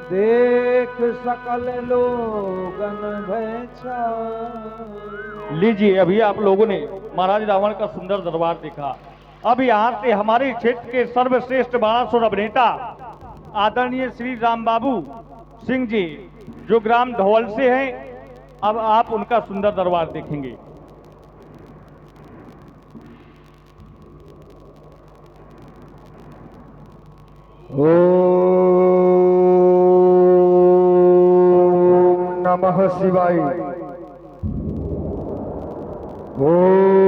देख सकल लोगन भय छाए। लीजिए, अभी आप लोगों ने महाराज रावण का सुंदर दरबार देखा। अब यहाँ से हमारे क्षेत्र के सर्वश्रेष्ठ बाणासुर अभिनेता आदरणीय श्री राम बाबू सिंह जी, जो ग्राम धौल से हैं, अब आप उनका सुंदर दरबार देखेंगे। ओम नमः शिवाय। ओम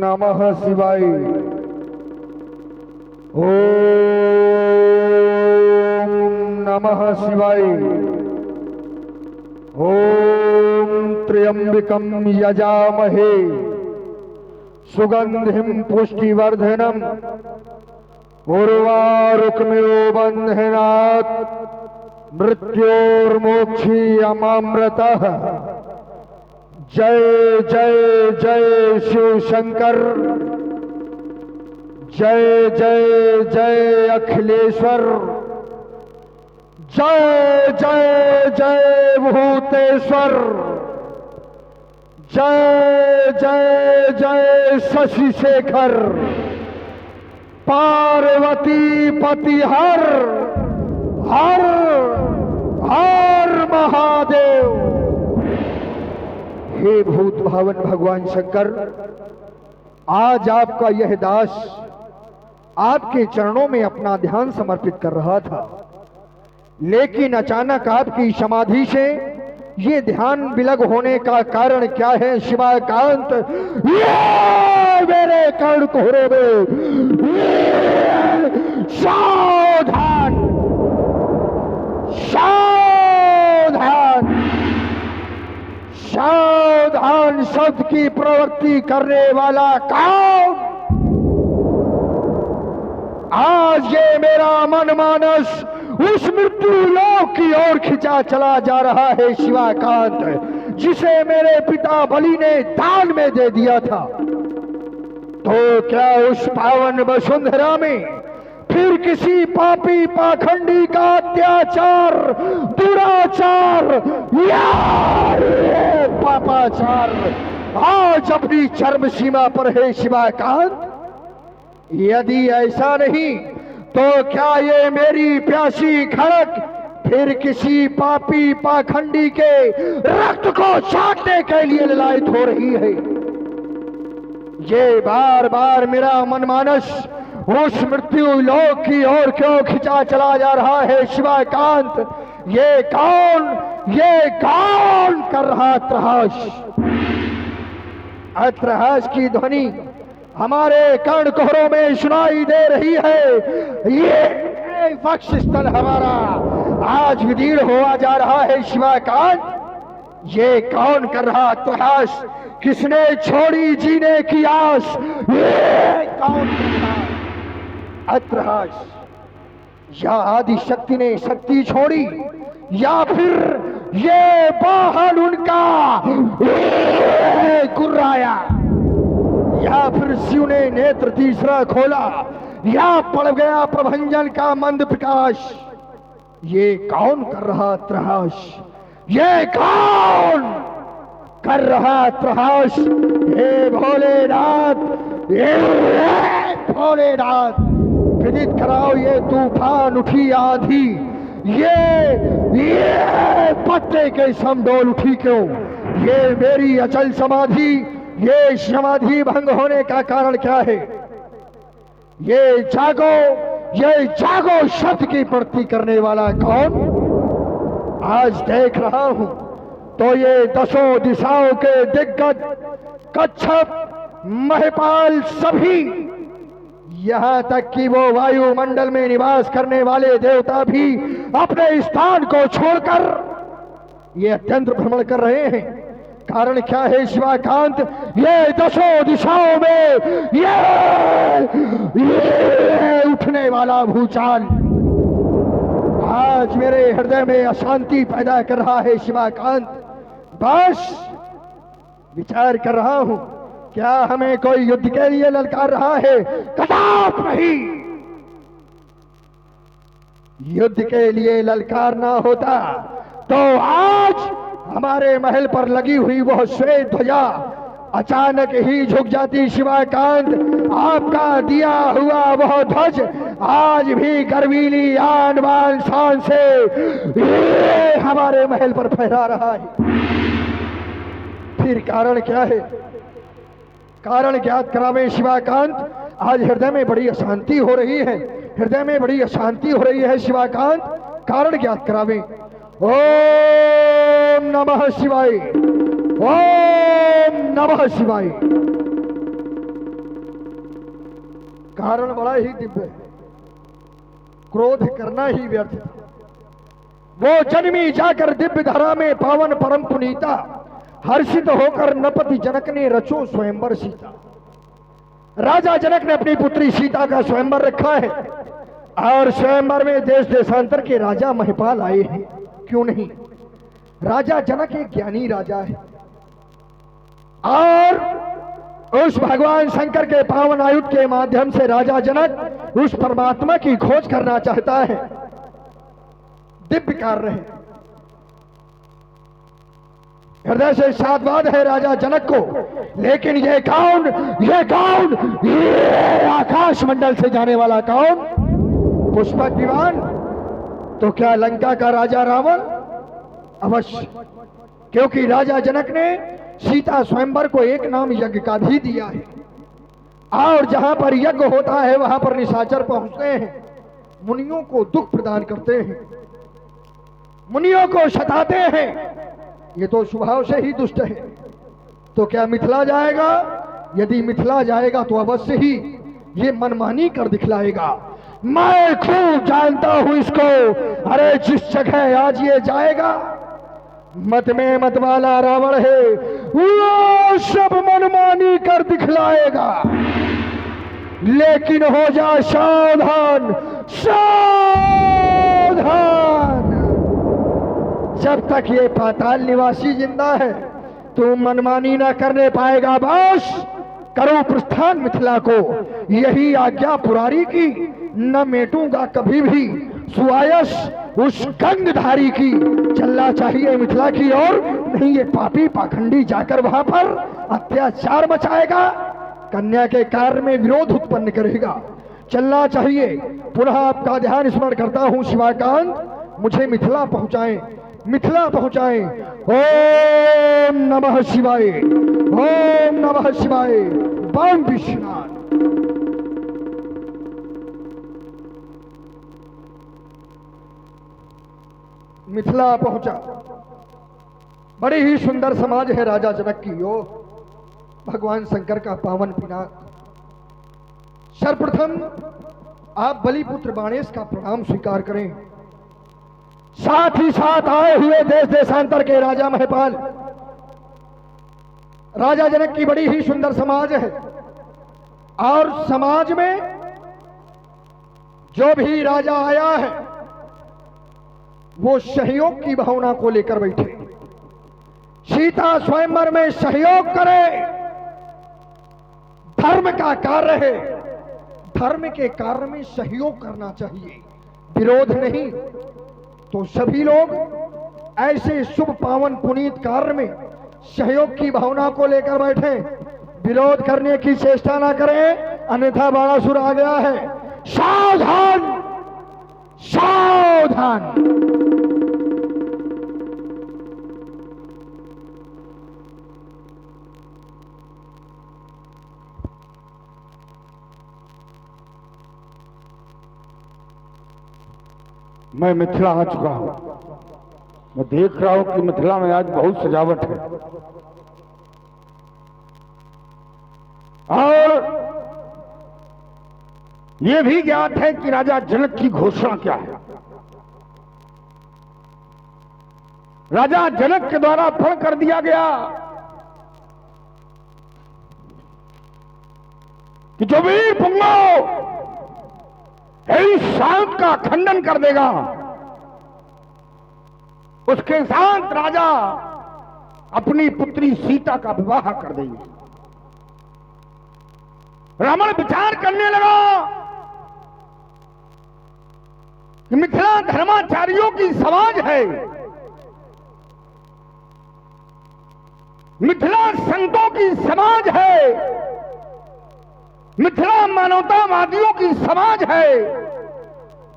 नमः शिवाय। ओम नमः शिवाय। ओम त्र्यंबकं यजामहे सुगंधिं पुष्टिवर्धनम् उर्वारुकमिव बन्धनात् मृत्योर्मोक्षीयमामृतः। जय जय जय शिव शंकर, जय जय जय अखिलेश्वर, जय जय जय भूतेश्वर, जय जय जय शशि शेखर, पार्वती पति हर हर हर महादेव। हे भूत भावन भगवान शंकर, आज आपका यह दास आपके चरणों में अपना ध्यान समर्पित कर रहा था, लेकिन अचानक आपकी समाधि से ये ध्यान विलग होने का कारण क्या है शिवाकांत? ये मेरे कर्ण कोहरे में सावधान सावधान सावधान शब्द की प्रवृत्ति करने वाला कौन? आज ये मेरा मन मानस उस मृत्यु लोक की ओर खिंचा चला जा रहा है शिवाकांत, जिसे मेरे पिता बलि ने दान में दे दिया था। तो क्या उस पावन वसुंधरा में फिर किसी पापी पाखंडी का अत्याचार, दुराचार या पापाचार आज अपनी चरम सीमा पर है शिवाकांत? यदि ऐसा नहीं तो क्या ये मेरी प्यासी खड़क फिर किसी पापी पाखंडी के रक्त को चाटने के लिए ललायत हो रही है? ये बार बार मेरा मनमानस उस मृत्यु लोक की ओर क्यों खिंचा चला जा रहा है शिवाकांत? ये कौन कर रहा त्रहास? अत्रहास की ध्वनि हमारे कर्ण कोहरों में सुनाई दे रही है। ये वक्ष स्थल हमारा आज विदीर्ण हुआ जा रहा है शिवाकांत। ये कौन कर रहा त्रहास? किसने छोड़ी जीने की आस? ये कौन कर रहा अत्रहास? या आदि शक्ति ने शक्ति छोड़ी, या फिर ये वाहन उनका गुर्राया, या फिर शिव ने नेत्र तीसरा खोला, या पड़ गया प्रभंजन का मंद प्रकाश। ये कौन कर रहा त्रहास? ये कौन कर रहा त्रहास? हे भोलेनाथ, हे भोलेनाथ, विदित कराओ ये तूफान उठी आंधी, ये पत्ते के समडोल उठी क्यों? ये मेरी अचल समाधि, ये समाधि भंग होने का कारण क्या है? ये जागो शब्द की प्रवृत्ति करने वाला कौन? आज देख रहा हूं तो ये दसों दिशाओं के दिग्गज, कच्छप, महिपाल सभी, यहां तक कि वो वायुमंडल में निवास करने वाले देवता भी अपने स्थान को छोड़कर ये अत्यंत भ्रमण कर रहे हैं। कारण क्या है शिवाकांत? ये दसों दिशाओं में ये उठने वाला भूचाल आज मेरे हृदय में अशांति पैदा कर रहा है शिवाकांत। बस विचार कर रहा हूं, क्या हमें कोई युद्ध के लिए ललकार रहा है? कदाप नहीं, युद्ध के लिए ललकारना होता तो आज हमारे महल पर लगी हुई वह श्वेत ध्वजा अचानक ही झुक जाती। शिवाकांत, आपका दिया हुआ वह ध्वज आज भी गर्वीली आन बान शान से ये हमारे महल पर फहरा रहा है। फिर कारण क्या है? कारण ज्ञात करावे शिवाकांत। आज हृदय में बड़ी अशांति हो रही है, हृदय में बड़ी अशांति हो रही है शिवाकांत, कारण ज्ञात करावे। ओम नमः शिवाय, ओम नमः शिवाय। कारण बड़ा ही दिव्य है, क्रोध करना ही व्यर्थ था। वो जन्मी जाकर दिव्य धारा में पावन परम पुनीता, हर्षित होकर नपति जनक ने रचो स्वयंवर सीता। राजा जनक ने अपनी पुत्री सीता का स्वयंवर रखा है और स्वयंवर में देश देशांतर के राजा महिपाल आए हैं। क्यों नहीं? राजा जनक एक ज्ञानी राजा है और उस भगवान शंकर के पावन आयुध के माध्यम से राजा जनक उस परमात्मा की खोज करना चाहता है। दिव्य कार्य है, हृदय से साधवाद है राजा जनक को। लेकिन ये कौन, ये आकाश मंडल से जाने वाला कौन? पुष्पक विमान? तो क्या लंका का राजा रावण? अवश्य, क्योंकि राजा जनक ने सीता स्वयंवर को एक नाम यज्ञ का भी दिया है और जहां पर यज्ञ होता है वहां पर निशाचर पहुंचते हैं, मुनियों को दुख प्रदान करते हैं, मुनियों को सताते हैं। ये तो स्वभाव से ही दुष्ट है। तो क्या मिथिला जाएगा? यदि मिथिला जाएगा तो अवश्य ही ये मनमानी कर दिखलाएगा। मैं खूब जानता हूं इसको। अरे जिस जगह आज ये जाएगा, मत में मत वाला रावण है, वो सब मनमानी कर दिखलाएगा। लेकिन हो जा सावधान, सावधान। जब तक ये पाताल निवासी जिंदा है तू मनमानी ना करने पाएगा। बस करो प्रस्थान मिथिला को, यही आज्ञा पुरारी की। न मेटूंगा कभी भी सुआयस उस गंधधारी की। चलना चाहिए मिथिला की ओर, नहीं ये पापी पाखंडी जाकर वहां पर अत्याचार मचाएगा, कन्या के कार्य में विरोध उत्पन्न करेगा। चलना चाहिए। पुनः आपका ध्यान स्मरण करता हूं शिवाकांत, मुझे मिथिला पहुंचाएं, मिथिला पहुंचाएं। ओम नमः शिवाय, ओम नमः शिवाय। बम विश्वनाथ। मिथिला पहुंचा। बड़ी ही सुंदर समाज है राजा जनक की। यो भगवान शंकर का पावन पिनाक। सर्वप्रथम आप बलिपुत्र बाणेश का प्रणाम स्वीकार करें, साथ ही साथ आए हुए देश देशांतर के राजा महिपाल। राजा जनक की बड़ी ही सुंदर समाज है और समाज में जो भी राजा आया है वो सहयोग की भावना को लेकर बैठे। सीता स्वयंवर में सहयोग करे, धर्म का कार्य है, धर्म के कार्य में सहयोग करना चाहिए, विरोध नहीं। तो सभी लोग ऐसे शुभ पावन पुनीत कार्य में सहयोग की भावना को लेकर बैठे, विरोध करने की चेष्टा ना करें, अन्यथा बाणासुर आ गया है। सावधान, सावधान। मैं मिथिला आ चुका हूं। मैं देख रहा हूं कि मिथिला में आज बहुत सजावट है और यह भी ज्ञात है कि राजा जनक की घोषणा क्या है। राजा जनक के द्वारा फल कर दिया गया कि जो वीर पुंगव इस शांत का खंडन कर देगा उसके साथ राजा अपनी पुत्री सीता का विवाह कर देंगे। रावण विचार करने लगा मिथिला धर्माचार्यों की समाज है, मिथिला संतों की समाज है, मिथिला मानवतावादियों की समाज है।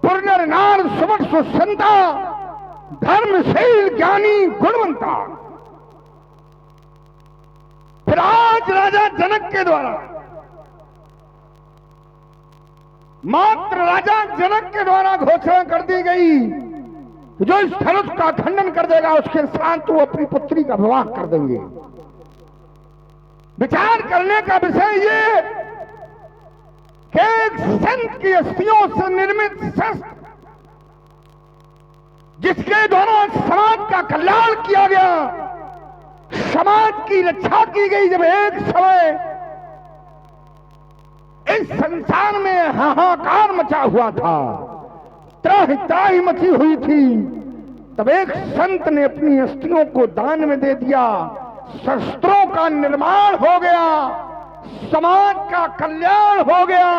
पुरनर सुमट सुसंता, धर्मशील ज्ञानी गुणवंता। फिर आज राजा जनक के द्वारा, मात्र राजा जनक के द्वारा घोषणा कर दी गई, जो इस धनुष का खंडन कर देगा उसके साथ वो अपनी पुत्री का विवाह कर देंगे। विचार करने का विषय ये कि एक संत की अस्थियों से निर्मित शस्त्र, जिसके द्वारा समाज का कल्याण किया गया, समाज की रक्षा की गई, जब एक समय इस संसार में हाहाकार मचा हुआ था, त्राहि त्राहि मची हुई थी, तब एक संत ने अपनी अस्थियों को दान में दे दिया। शस्त्रों का निर्माण हो गया, समाज का कल्याण हो गया।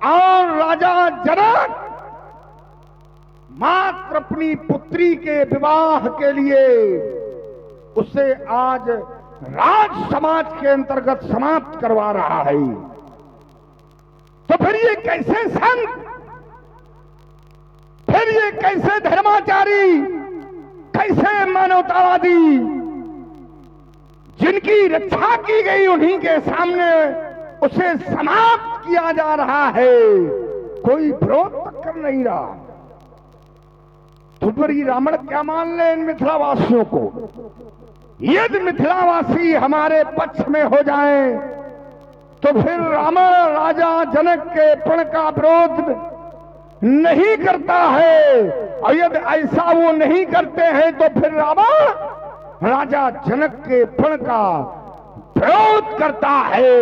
और राजा जनक मात्र अपनी पुत्री के विवाह के लिए उसे आज राज समाज के अंतर्गत समाप्त करवा रहा है। तो फिर ये कैसे संत, फिर ये कैसे धर्माचारी, कैसे मानवतावादी, जिनकी रक्षा की गई उन्हीं के सामने उसे समाप्त किया जा रहा है, कोई विरोध तक कर नहीं रहा। तो फिर ये रावण क्या मान ले इन मिथिलावासियों को? यदि मिथिलावासी हमारे पक्ष में हो जाए तो फिर रावण राजा जनक के प्रण का विरोध नहीं करता है, और यदि ऐसा वो नहीं करते हैं तो फिर रावण राजा जनक के प्रण का विरोध करता है।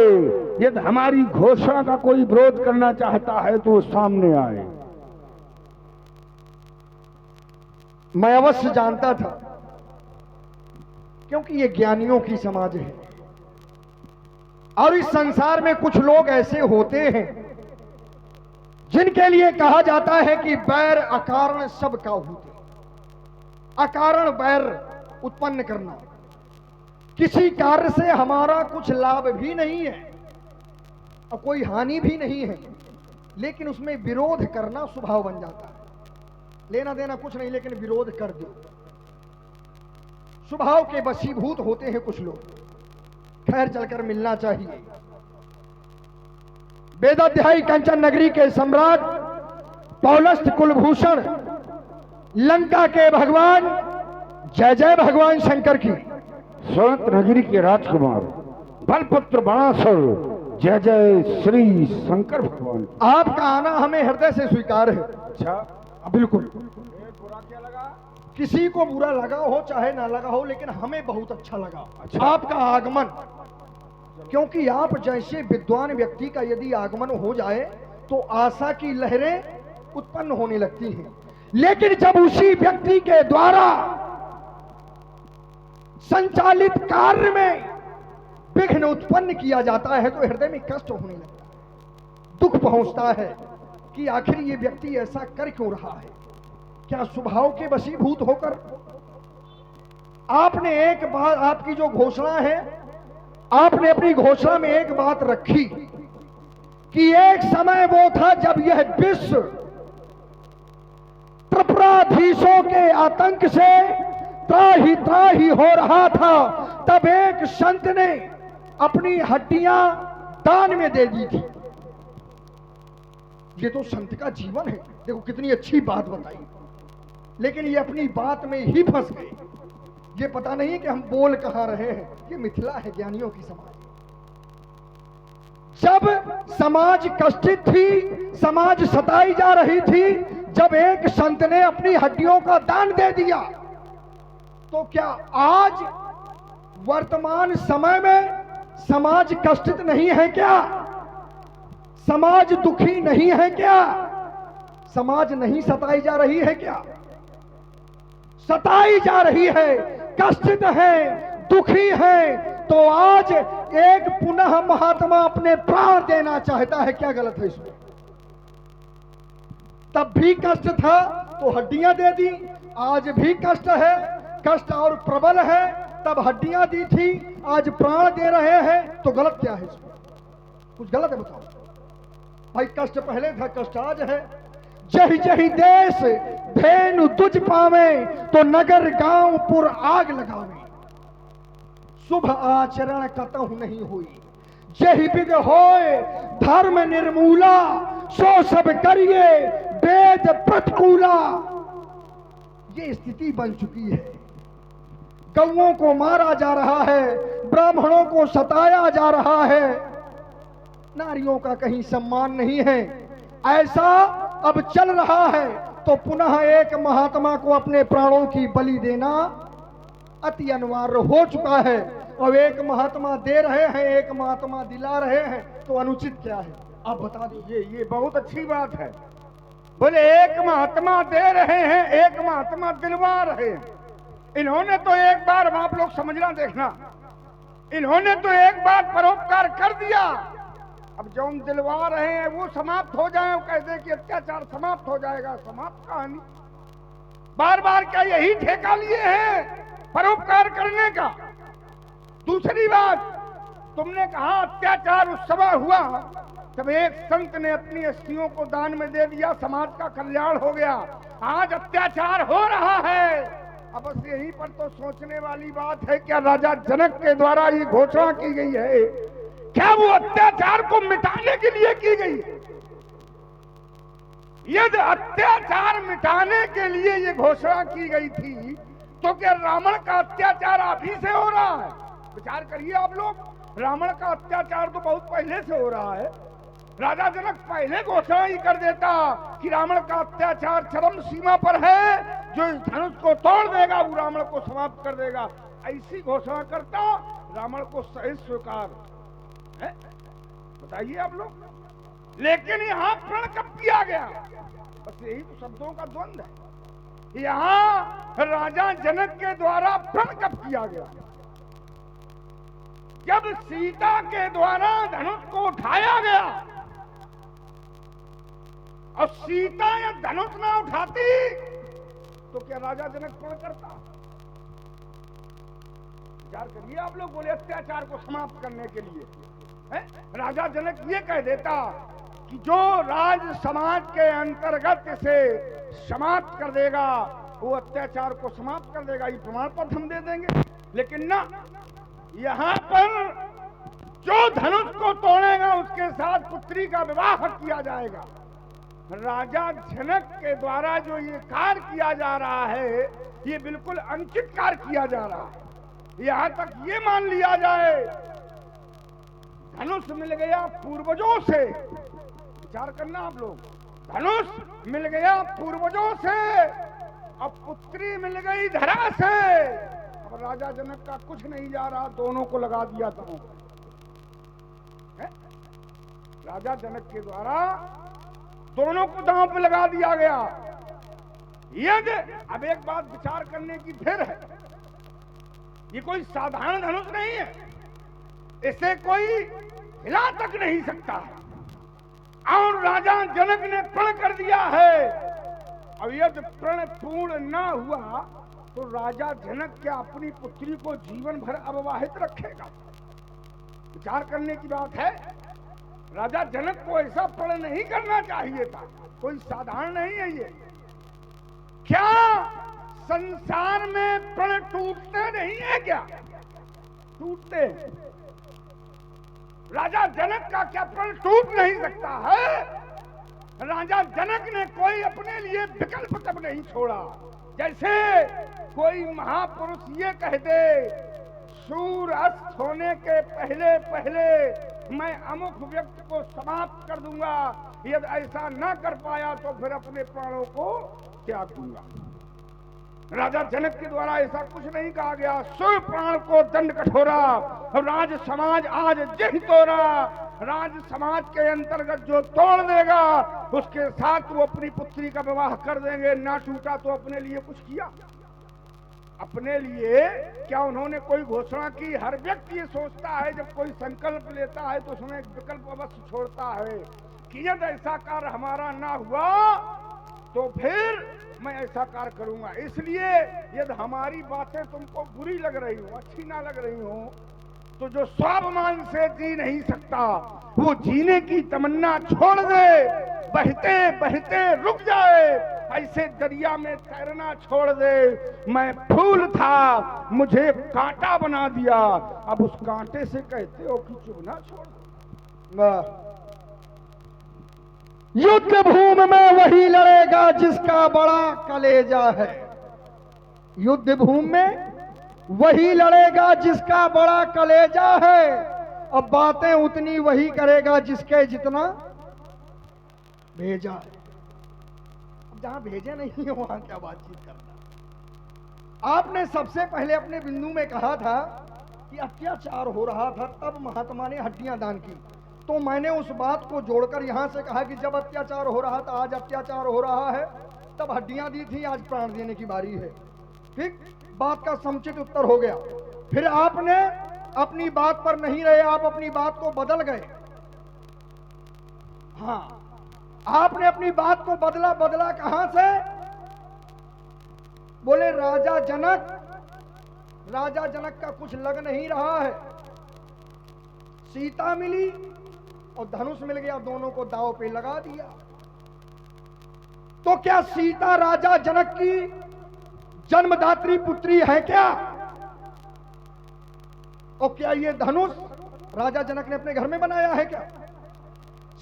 यदि हमारी घोषणा का कोई विरोध करना चाहता है तो वो सामने आए। मैं अवश्य जानता था, क्योंकि ये ज्ञानियों की समाज है, और इस संसार में कुछ लोग ऐसे होते हैं जिनके लिए कहा जाता है कि बैर अकारण सब का होते। अकारण बैर उत्पन्न करना, किसी कार्य से हमारा कुछ लाभ भी नहीं है और कोई हानि भी नहीं है, लेकिन उसमें विरोध करना स्वभाव बन जाता है। लेना देना कुछ नहीं, लेकिन विरोध कर दो। स्वभाव के वशीभूत होते हैं कुछ लोग। खैर, चलकर मिलना चाहिए। वेदाध्यायी कंचन नगरी के सम्राट पौलस्त कुलभूषण, लंका के भगवान, जय जय भगवान शंकर की। स्वंत नगरी के राजकुमार बलपुत्र बाणासुर, जय जय श्री शंकर भगवान। आपका आना हमें हृदय से स्वीकार है। अच्छा, बिल्कुल। बुरा क्या लगा? किसी को बुरा लगा हो चाहे ना लगा हो, लेकिन हमें बहुत अच्छा लगा। अच्छा। आपका आगमन, क्योंकि आप जैसे विद्वान व्यक्ति का यदि आगमन हो जाए तो आशा की लहरें उत्पन्न होने लगती हैं, लेकिन जब उसी व्यक्ति के द्वारा संचालित कार्य में विघ्न उत्पन्न किया जाता है तो हृदय में कष्ट होने लगता है, दुख पहुंचता है कि आखिर ये व्यक्ति ऐसा कर क्यों रहा है। क्या स्वभाव के वशीभूत होकर आपने एक बात, आपकी जो घोषणा है, आपने अपनी घोषणा में एक बात रखी कि एक समय वो था जब यह विश्व त्रिपुराधीशों के आतंक से त्राही त्राही हो रहा था, तब एक संत ने अपनी हड्डियां दान में दे दी थी। ये तो संत का जीवन है। देखो कितनी अच्छी बात बताई, लेकिन ये अपनी बात में ही फंस गए। ये पता नहीं कि हम बोल कहां रहे हैं। ये मिथिला है, ज्ञानियों की समाज। जब समाज कष्टित थी, समाज सताई जा रही थी, जब एक संत ने अपनी हड्डियों का दान दे दिया, तो क्या आज वर्तमान समय में समाज कष्टित नहीं है क्या? समाज दुखी नहीं है क्या? समाज नहीं सताई जा रही है क्या? सताई जा रही है, कष्टित है, दुखी है। तो आज एक पुनः महात्मा अपने प्राण देना चाहता है। क्या गलत है इसमें? तब भी कष्ट था तो हड्डियां दे दी, आज भी कष्ट है, कष्ट और प्रबल है, तब हड्डियां दी थी, आज प्राण दे रहे हैं, तो गलत क्या है इसमें? कुछ गलत है बताओ भाई। कष्ट पहले था, कष्ट आज है। जही जही देश धेनु तुझ पावे, तो नगर गांव पुर आग लगावे। शुभ आचरण कतहु नहीं हुई, जही विध होए धर्म निर्मूला। सो सब करिए वेद प्रतिकूला। ये स्थिति बन चुकी है। गौओं को मारा जा रहा है, ब्राह्मणों को सताया जा रहा है, नारियों का कहीं सम्मान नहीं है। ऐसा अब चल रहा है तो पुनः एक महात्मा को अपने प्राणों की बलि देना अति अनिवार्य हो चुका है। और एक महात्मा दे रहे हैं, एक महात्मा दिला रहे हैं, तो अनुचित क्या है आप बता दीजिए। ये बहुत अच्छी बात है। बोले एक महात्मा दे रहे हैं, एक महात्मा दिलवा रहे हैं। इन्होंने तो एक बार, आप लोग समझना देखना, इन्होंने तो एक बार परोपकार कर दिया। अब जो हम दिलवा रहे हैं वो समाप्त हो जाए, वो कहते कि अत्याचार समाप्त हो जाएगा, समाप्त कहानी। बार बार क्या यही ठेका लिए हैं परोपकार करने का? दूसरी बात, तुमने कहा अत्याचार उस समय हुआ तब एक संत ने अपनी अस्थियों को दान में दे दिया, समाज का कल्याण हो गया। आज अत्याचार हो रहा है। अब बस यहीं पर तो सोचने वाली बात है, क्या राजा जनक के द्वारा ये घोषणा की गई है, क्या वो अत्याचार को मिटाने के लिए की गई? यदि अत्याचार मिटाने के लिए ये घोषणा की गई थी तो क्या रावण का अत्याचार अभी से हो रहा है? विचार करिए आप लोग। रावण का अत्याचार तो बहुत पहले से हो रहा है। राजा जनक पहले घोषणा ही कर देता कि रावण का अत्याचार चरम सीमा पर है, जो इस धनुष को तोड़ देगा वो रावण को समाप्त कर देगा। ऐसी घोषणा करता, रावण को सही स्वीकार है। बताइए आप लोग। लेकिन यहाँ प्रण कब किया गया? बस यही तो शब्दों का द्वंद्व है। यहाँ राजा जनक के द्वारा प्रण कब किया गया? जब सीता के द्वारा धनुष को उठाया गया। और सीता या धनुष ना उठाती तो क्या राजा जनक प्रण करता? विचार करिए आप लोग। बोले अत्याचार को समाप्त करने के लिए है? राजा जनक ये कह देता कि जो राज समाज के अंतर्गत से समाप्त कर देगा वो अत्याचार को समाप्त कर देगा, ये प्रमाण पत्र हम दे देंगे। लेकिन ना, यहाँ पर जो धनुष को तोड़ेगा उसके साथ पुत्री का विवाह किया जाएगा। राजा जनक के द्वारा जो ये कार्य किया जा रहा है, ये बिल्कुल अनुचित कार्य किया जा रहा है। यहाँ तक ये मान लिया जाए, धनुष मिल गया पूर्वजों से। विचार करना आप लोग। धनुष मिल गया पूर्वजों से, अब पुत्री मिल गई धरा से। अब राजा जनक का कुछ नहीं जा रहा, दोनों को लगा दिया था। राजा जनक के द्वारा दोनों को दांव पे लगा दिया गया। यदि अब एक बात विचार करने की फिर है, ये कोई साधारण धनुष नहीं है, इसे कोई हिला तक नहीं सकता है। और राजा जनक ने प्रण कर दिया है। अब यदि प्रण पूर्ण ना हुआ तो राजा जनक क्या अपनी पुत्री को जीवन भर अविवाहित रखेगा? विचार करने की बात है। राजा जनक को ऐसा प्रण नहीं करना चाहिए था। कोई साधारण नहीं है ये। क्या संसार में प्रण टूटते नहीं है? क्या टूटते हैं? राजा जनक का क्या प्रण टूट नहीं सकता है? राजा जनक ने कोई अपने लिए विकल्प तब नहीं छोड़ा। जैसे कोई महापुरुष ये कह दे, सूर्य अस्त होने के पहले पहले मैं अमुक व्यक्ति को समाप्त कर दूंगा, यदि ऐसा न कर पाया तो फिर अपने प्राणों को त्याग दूंगा। राजा जनक के द्वारा ऐसा कुछ नहीं कहा गया। स्व प्राण को दंड कठोरा, राज समाज आज जही तोड़ा। राज समाज के अंतर्गत जो तोड़ देगा उसके साथ वो अपनी पुत्री का विवाह कर देंगे। ना टूटा तो अपने लिए कुछ किया? अपने लिए क्या उन्होंने कोई घोषणा की? हर व्यक्ति ये सोचता है, जब कोई संकल्प लेता है तो उसमें एक विकल्प अवश्य छोड़ता है कि यदि ऐसा कार्य हमारा ना हुआ तो फिर मैं ऐसा कार्य करूंगा। इसलिए यदि हमारी बातें तुमको बुरी लग रही हो, अच्छी ना लग रही हो, तो जो स्वाभिमान से जी नहीं सकता वो जीने की तमन्ना छोड़ दे, बहते बहते रुक जाए, ऐसे दरिया में तैरना छोड़ दे। मैं फूल था, मुझे कांटा बना दिया, अब उस कांटे से कहते हो कि चुभना छोड़ दो। युद्ध भूमि में वही लड़ेगा जिसका बड़ा कलेजा है। युद्ध भूमि में वही लड़ेगा जिसका बड़ा कलेजा है। अब बातें उतनी वही करेगा जिसके जितना भेजा है। अब जहां भेजे नहीं है वहां क्या बातचीत करना। आपने सबसे पहले अपने बिंदु में कहा था कि अत्याचार हो रहा था, तब महात्मा ने हड्डियां दान की। तो मैंने उस बात को जोड़कर यहां से कहा कि जब अत्याचार हो रहा था, आज अत्याचार हो रहा है, तब हड्डियां दी थी, आज प्राण देने की बारी है। ठीक, बात का समुचित उत्तर हो गया। फिर आपने अपनी बात पर नहीं रहे, आप अपनी बात को बदल गए। हाँ, आपने अपनी बात को बदला। बदला कहां से? बोले राजा जनक का कुछ लग नहीं रहा है। सीता मिली और धनुष मिल गया, दोनों को दांव पे लगा दिया। तो क्या सीता राजा जनक की जन्मदात्री पुत्री है क्या? और क्या ये धनुष राजा जनक ने अपने घर में बनाया है क्या?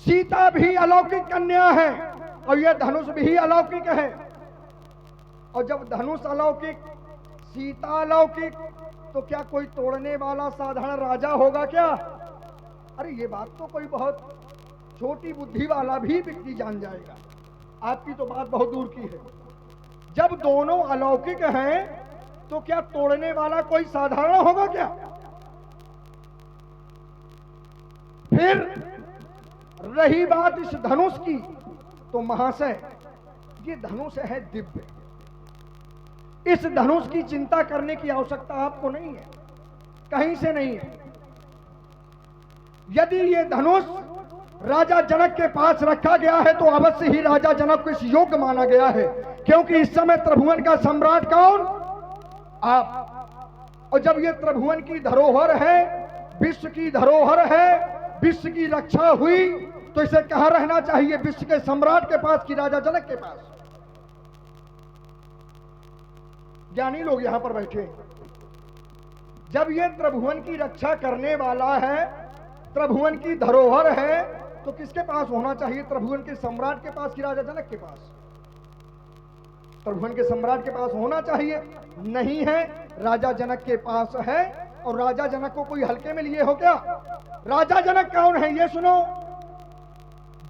सीता भी अलौकिक कन्या है और यह धनुष भी अलौकिक है। और जब धनुष अलौकिक, सीता अलौकिक, तो क्या कोई तोड़ने वाला साधारण राजा होगा क्या? अरे ये बात तो कोई बहुत छोटी बुद्धि वाला भी व्यक्ति जान जाएगा। आपकी तो बात बहुत दूर की है। जब दोनों अलौकिक हैं तो क्या तोड़ने वाला कोई साधारण होगा क्या? फिर रही बात इस धनुष की, तो महाशय ये धनुष है दिव्य। इस धनुष की चिंता करने की आवश्यकता आपको नहीं है, कहीं से नहीं है। यदि ये धनुष राजा जनक के पास रखा गया है तो अवश्य ही राजा जनक को इस योग्य माना गया है, क्योंकि इस समय त्रिभुवन का सम्राट कौन? आप। और जब ये त्रिभुवन की धरोहर है, विश्व की धरोहर है, विश्व की रक्षा हुई, तो इसे कहां रहना चाहिए? विश्व के सम्राट के पास कि राजा जनक के पास? ज्ञानी लोग यहां पर बैठे। जब ये त्रिभुवन की रक्षा करने वाला है, त्रिभुवन की धरोहर है, तो किसके पास होना चाहिए? त्रिभुवन के सम्राट के पास कि राजा जनक के पास? त्रिभुवन के सम्राट के पास होना चाहिए। नहीं है, राजा जनक के पास है। और राजा जनक को कोई हल्के में लिए हो क्या? राजा जनक कौन है ये सुनो।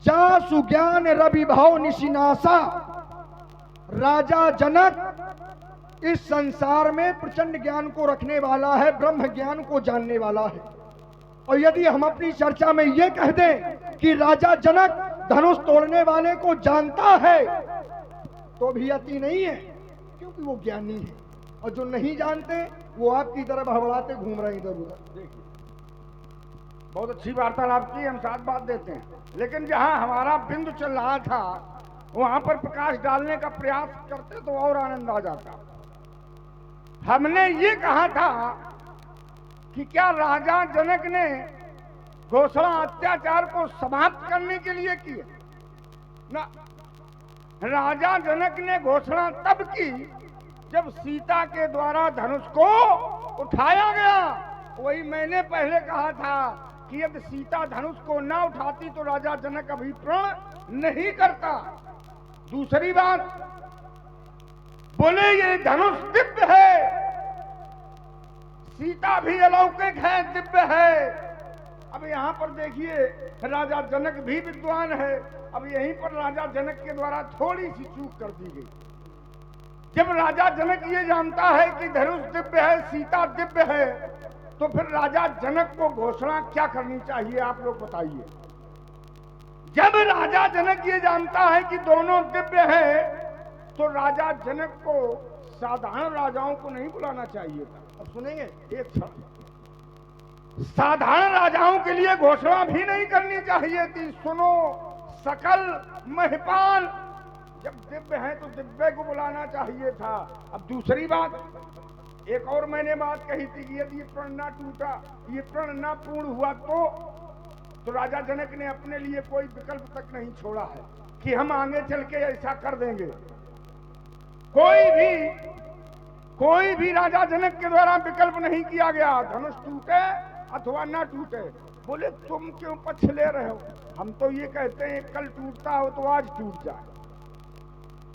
जा सुज्ञान रवि भाव निशिनासा। राजा जनक इस संसार में प्रचंड ज्ञान को रखने वाला है, ब्रह्म ज्ञान को जानने वाला है। और यदि हम अपनी चर्चा में यह कह दें कि राजा जनक धनुष तोड़ने वाले को जानता है, तो भी अति नहीं है, क्योंकि वो ज्ञानी है। और जो नहीं जानते वो आपकी तरह हड़बड़ाते घूम रहे इधर उधर। देखिए, बहुत अच्छी वार्तालाप की, हम साथ बात देते हैं, लेकिन जहां हमारा बिंदु चल रहा था वहां पर प्रकाश डालने का प्रयास करते तो और आनंद आ जाता। हमने ये कहा था कि क्या राजा जनक ने घोषणा अत्याचार को समाप्त करने के लिए की? ना, राजा जनक ने घोषणा तब की जब सीता के द्वारा धनुष को उठाया गया। वही मैंने पहले कहा था कि यदि सीता धनुष को ना उठाती तो राजा जनक अभिप्रण नहीं करता। दूसरी बात, बोले ये धनुष दिव्य है, सीता भी अलौकिक है, दिव्य है। अब यहाँ पर देखिए, राजा जनक भी विद्वान है। अब यहीं पर राजा जनक के द्वारा थोड़ी सी चूक कर दी गई। जब राजा जनक ये जानता है कि धनुष दिव्य है, सीता दिव्य है, तो फिर राजा जनक को घोषणा क्या करनी चाहिए, आप लोग बताइए। जब राजा जनक ये जानता है कि दोनों दिव्य है, तो राजा जनक को साधारण राजाओं को नहीं बुलाना चाहिए था। अब सुनेंगे एक क्षण, साधारण राजाओं के लिए घोषणा भी नहीं करनी चाहिए थी। सुनो, सकल महिपाल जब दिव्य हैं तो दिव्य को बुलाना चाहिए था। अब दूसरी बात, एक और मैंने बात कही थी कि यदि ये प्रण ना टूटा, ये प्रण ना पूर्ण हुआ तो राजा जनक ने अपने लिए कोई विकल्प तक नहीं छोड़ा है कि हम आगे चल के ऐसा कर देंगे। कोई भी राजा जनक के द्वारा विकल्प नहीं किया गया, धनुष टूटे अथवा ना टूटे। बोले तुम क्यों पक्ष ले रहे हो? हम तो ये कहते हैं कल टूटता हो तो आज टूट जाए,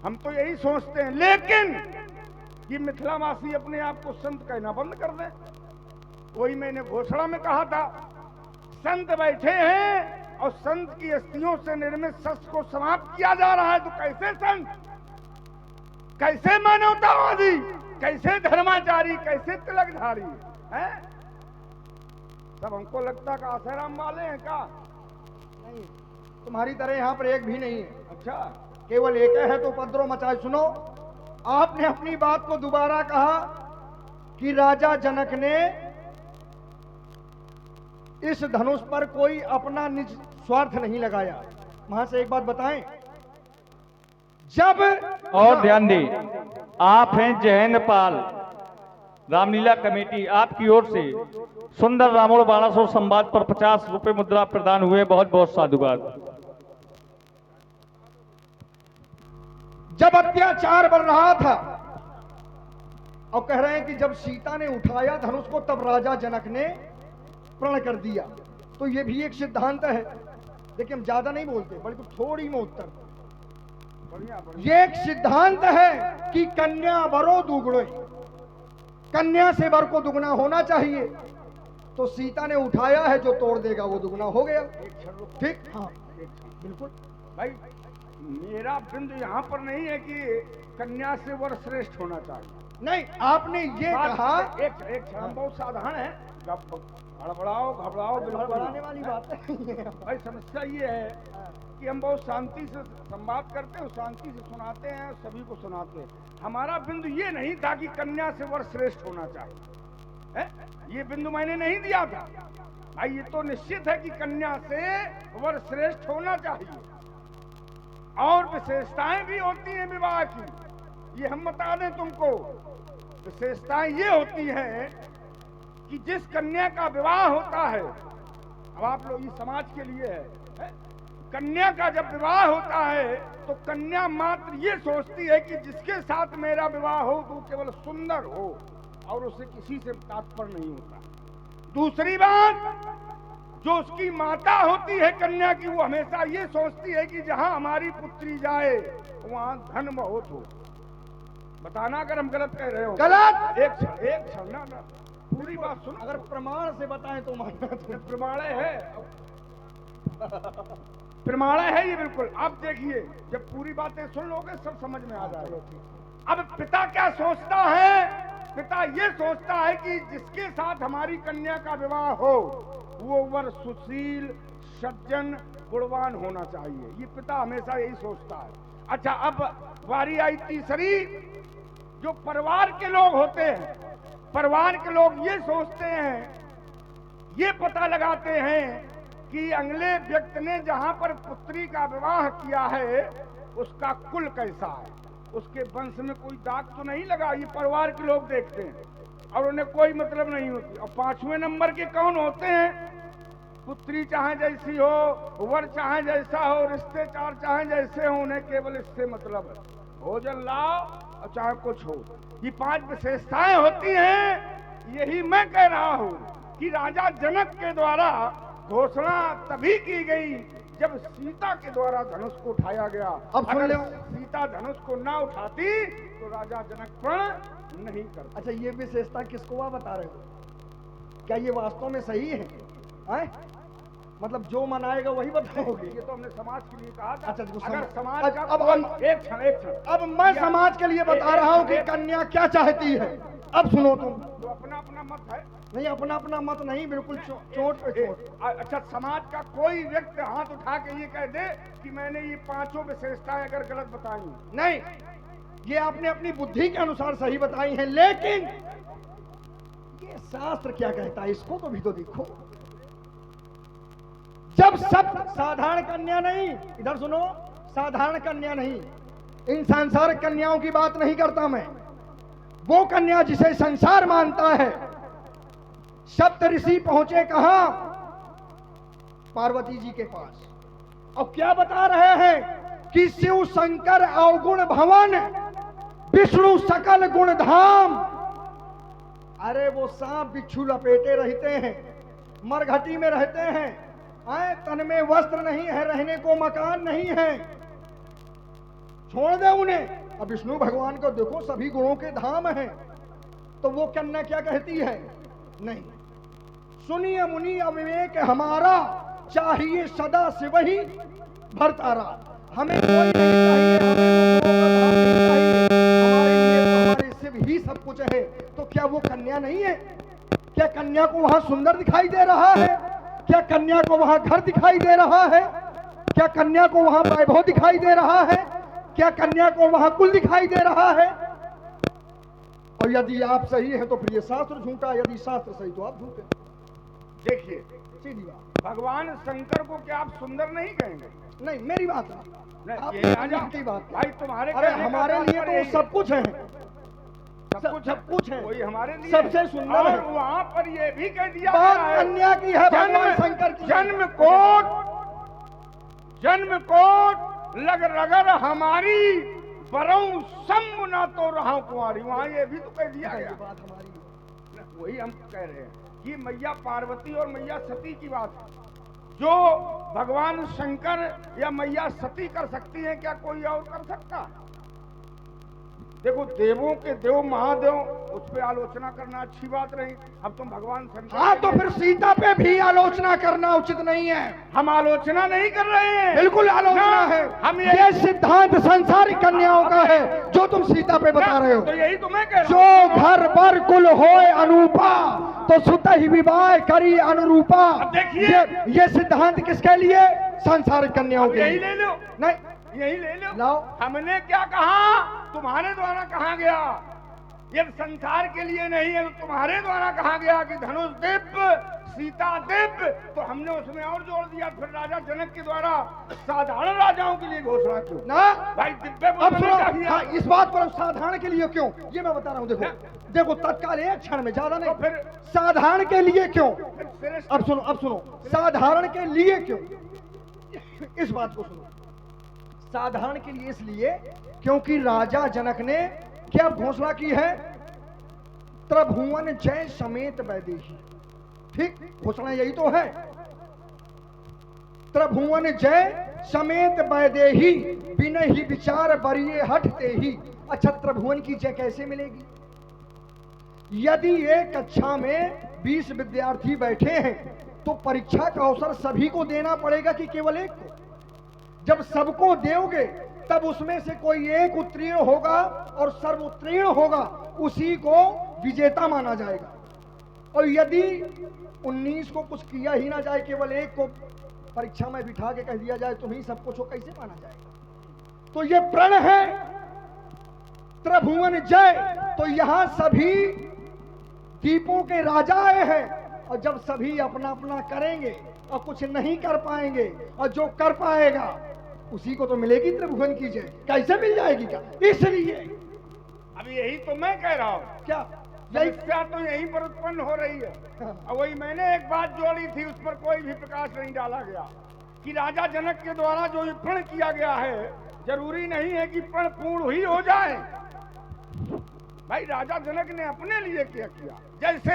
हम तो यही सोचते हैं। लेकिन ये मिथिलावासी अपने आप को संत कहना बंद कर दें। वही मैंने घोषणा में कहा था, संत बैठे हैं और संत की अस्थियों से निर्मित शस्त्र को समाप्त किया जा रहा है, तो कैसे संत, कैसे मानवतावादी, कैसे धर्माचारी, कैसे तिलकधारी हैं? सब हमको लगता का आसाराम वाले हैं का? नहीं, तुम्हारी तरह यहाँ पर एक भी नहीं है। अच्छा, केवल एक है तो उपद्रव मचाए। सुनो, आपने अपनी बात को दोबारा कहा कि राजा जनक ने इस धनुष पर कोई अपना निज स्वार्थ नहीं लगाया। वहां से एक बात बताएं, जब और ध्यान दें, आप हैं जयेंद्र पाल, रामलीला कमेटी, आपकी ओर से सुंदर रामोड़ 1200 संवाद पर 50 रुपए मुद्रा प्रदान हुए। बहुत बहुत साधुवाद। जब अत्याचार बढ़ रहा था और कह रहे हैं कि जब सीता ने उठाया धनुष को तब राजा जनक ने प्रण कर दिया, तो ये भी एक सिद्धांत है। देखिए, हम ज्यादा नहीं बोलते बल्कि थोड़ी में उत्तर। ये एक सिद्धांत है कि कन्या वरो दुगुणे, कन्या से वर को दुगना होना चाहिए। तो सीता ने उठाया है, जो तोड़ देगा वो दुगना हो गया। ठीक, हाँ बिल्कुल भाई मेरा बिंदु यहाँ पर नहीं है कि कन्या से वर श्रेष्ठ होना चाहिए। नहीं, आपने ये कहा। एक क्षण, बहुत साधारण है, घबराओ बिल्कुल बढ़ाने वाली बात है। भाई समस्या ये है कि हम बहुत शांति से संवाद करते हैं, शांति से सुनाते हैं, सभी को सुनाते हैं। हमारा बिंदु ये नहीं था कि कन्या से वर श्रेष्ठ होना चाहिए है? ये बिंदु मैंने नहीं दिया था भाई। ये तो निश्चित है कि कन्या से वर श्रेष्ठ होना चाहिए, और विशेषताएं भी होती हैं विवाह की। ये हम बता दें तुमको, विशेषताएं ये होती हैं कि जिस कन्या का विवाह होता है, अब आप लोग, ये समाज के लिए है, कन्या का जब विवाह होता है तो कन्या मात्र ये सोचती है कि जिसके साथ मेरा विवाह हो तो केवल सुंदर हो, और उसे किसी से तात्पर्य नहीं होता। दूसरी बात, जो उसकी माता होती है कन्या की, वो हमेशा ये सोचती है कि जहां हमारी पुत्री जाए वहां धन बहुत हो। बताना अगर हम गलत कह रहे हो। गलत? एक क्षण ना, पूरी बात सुनो। अगर प्रमाण से बताएं तो मानना। तो प्रमाण है, प्रमाण है ये बिल्कुल। अब देखिए, जब पूरी बातें सुन लोगे सब समझ में आ जाएगा। अब पिता क्या सोचता है? पिता ये सोचता है कि जिसके साथ हमारी कन्या का विवाह हो वो वर सुशील, सज्जन, गुणवान होना चाहिए। ये पिता हमेशा यही सोचता है। अच्छा, अब वारी आई तीसरी, जो परिवार के लोग होते हैं, परिवार के लोग ये सोचते हैं, ये पता लगाते हैं कि अगले व्यक्ति ने जहां पर पुत्री का विवाह किया है उसका कुल कैसा है, उसके वंश में कोई दाग तो नहीं लगा। ये परिवार के लोग देखते हैं और उन्हें कोई मतलब नहीं होती। और 5वें नंबर के कौन होते हैं? पुत्री चाहे जैसी हो, वर चाहे जैसा हो, रिश्तेदार चाहे जैसे हो, उन्हें केवल इससे मतलब है, भोजन लाओ और चाहे कुछ हो। ये 5 विशेषताएं होती हैं। यही मैं कह रहा हूं कि राजा जनक के द्वारा घोषणा तभी की गई जब सीता के द्वारा धनुष को उठाया गया। अब सुन लो, सीता धनुष को ना उठाती तो राजा जनक प्रण नहीं करता। अच्छा, ये विशेषता किसको आप बता रहे हो? क्या ये वास्तव में सही है? मतलब जो मनाएगा वही बताओगे? ये तो हमने समाज के लिए कहा था। अच्छा, अगर समाज का एक क्षण अब मैं समाज के लिए बता रहा हूँ कि कन्या क्या चाहती है। अब सुनो तुम, तो अपना अपना मत है। नहीं, अपना अपना मत नहीं, बिल्कुल चोट पे चोट। अच्छा, समाज का कोई व्यक्ति हाथ उठा के ये कह दे कि मैंने ये 5 विशेषताएं अगर गलत बताई, नहीं, ये आपने अपनी बुद्धि के अनुसार सही बताई हैं, लेकिन ये शास्त्र क्या कहता है इसको तो भी तो देखो। जब सब साधारण कन्या नहीं, इधर सुनो, साधारण कन्या नहीं, इन सांसारिक कन्याओं की बात नहीं करता मैं। वो कन्या जिसे संसार मानता है। सप्त ऋषि पहुंचे कहां? पार्वती जी के पास। और क्या बता रहे हैं कि शिव शंकर अवगुण भवन, विष्णु सकल गुण धाम। अरे वो सांप बिच्छू लपेटे रहते हैं, मरघटी में रहते हैं, आए तन में वस्त्र नहीं है, रहने को मकान नहीं है, छोड़ दे उन्हें। अब विष्णु भगवान को देखो, सभी गुणों के धाम हैं। तो वो कन्या क्या कहती है? नहीं, सुनिए मुनि अविवेक हमारा, चाहिए सदा शिव ही भरतारा। हमें कोई नहीं चाहिए, हमें तो गुणों का धाम नहीं चाहिए, हमारे लिए तो हमारे शिव ही सब कुछ है। तो क्या वो कन्या नहीं है? क्या कन्या को वहां सुंदर दिखाई दे रहा है? क्या कन्या को वहां घर दिखाई दे रहा है? क्या कन्या को वहां वैभव दिखाई दे रहा है? क्या कन्या को वहां कुल दिखाई दे रहा है? और यदि आप सही हैं तो फिर ये शास्त्र झूठा, यदि शास्त्र सही तो आप झूठे। देखिए, सीधी बात। भगवान शंकर को क्या आप सुंदर नहीं कहेंगे? नहीं, मेरी बात नहीं, नहीं, आप ये राजा की बात। भाई तुम्हारे अरे कहने का हमारे लिए तात्पर्य तो सब कुछ है, सब कुछ है, वही हमारे लिए सबसे सुंदर है। और वहाँ पर ये भी कह दिया बात गया है, कन्या की है, भगवान शंकर की। जन्म कोट लग रगर हमारी, परम सम ना तो रहा कुंवारी। वहाँ ये भी तो कह दिया गया। बात हमारी, वही हम कह रहे हैं कि मैया पार्वती और मैया सती की बात है। जो भगवान शंकर या मैया सती कर सकती हैं, क्या कोई और कर सकता? देखो, देवों के देव महादेव, उस पे आलोचना करना अच्छी बात नहीं। अब तुम भगवान शंकर, हाँ तो फिर सीता पे भी आलोचना करना उचित नहीं है। हम आलोचना नहीं कर रहे हैं, बिल्कुल आलोचना है। हम ये सिद्धांत संसारिक कन्याओं का है जो तुम सीता पे बता रहे हो। तो यही तो मैं कह रहा जो हूं। घर पर कुल होए अनूपा, तो सुत ही विवाह करी अनुरूपा। अब देखिए, ये सिद्धांत किसके लिए? संसारिक कन्याओं के यही लिए। ले लो, नहीं, यही ले लो। लाओ। हमने क्या कहा? तुम्हारे द्वारा कहा गया, ये संसार के लिए नहीं है, तो तुम्हारे द्वारा कहा गया कि धनुष दिव्य, सीता दिव्य। तो हमने उसमें और जोड़ दिया। फिर राजा जनक के द्वारा साधारण राजाओं के लिए घोषणा क्यों? ना भाई दिव्य अब बोलने सुनो, चाहिए। हाँ, इस बात पर साधारण के लिए क्यों, ये मैं बता रहा हूँ। देखो तत्काल एक क्षण में, ज्यादा नहीं। तो फिर साधारण के लिए क्यों? फिर श्रेष्ठ अब सुनो, साधारण के लिए क्यों? इस बात को सुनो। साधारण के लिए इसलिए क्योंकि राजा जनक ने क्या घोषणा की है? त्रिभुवन जय समेत वैदेही। ठीक, घोषणा यही तो है। त्रिभुवन जय समेत वैदेही, बिना ही विचार बरिए हटते ही। अच्छा, त्रिभुवन की जय कैसे मिलेगी? यदि एक कक्षा में 20 विद्यार्थी बैठे हैं तो परीक्षा का अवसर सभी को देना पड़ेगा कि केवल एक को? जब सबको दोगे तब उसमें से कोई एक उत्तीर्ण होगा और सर्वोत्तीर्ण होगा, उसी को विजेता माना जाएगा। और यदि 19 को कुछ किया ही ना जाए, केवल एक को परीक्षा में बिठा के कह दिया जाए तुम ही सब कुछ हो, कैसे माना जाएगा? तो ये प्रण है त्रिभुवन जय। तो यहां सभी दीपों के राजा आए हैं, और जब सभी अपना अपना करेंगे और कुछ नहीं कर पाएंगे, और जो कर पाएगा उसी को तो मिलेगी त्रिभुवन की जय। कैसे मिल जाएगी? क्या इसलिए अब यही तो मैं कह रहा हूँ। क्या समस्या तो यहीं पर उत्पन्न हो रही है। और वही मैंने एक बात जोड़ी थी, उस पर कोई भी प्रकाश नहीं डाला गया कि राजा जनक के द्वारा जो ये प्रण किया गया है, जरूरी नहीं है कि प्रण पूर्ण ही हो जाए। भाई राजा जनक ने अपने लिए क्या किया? जैसे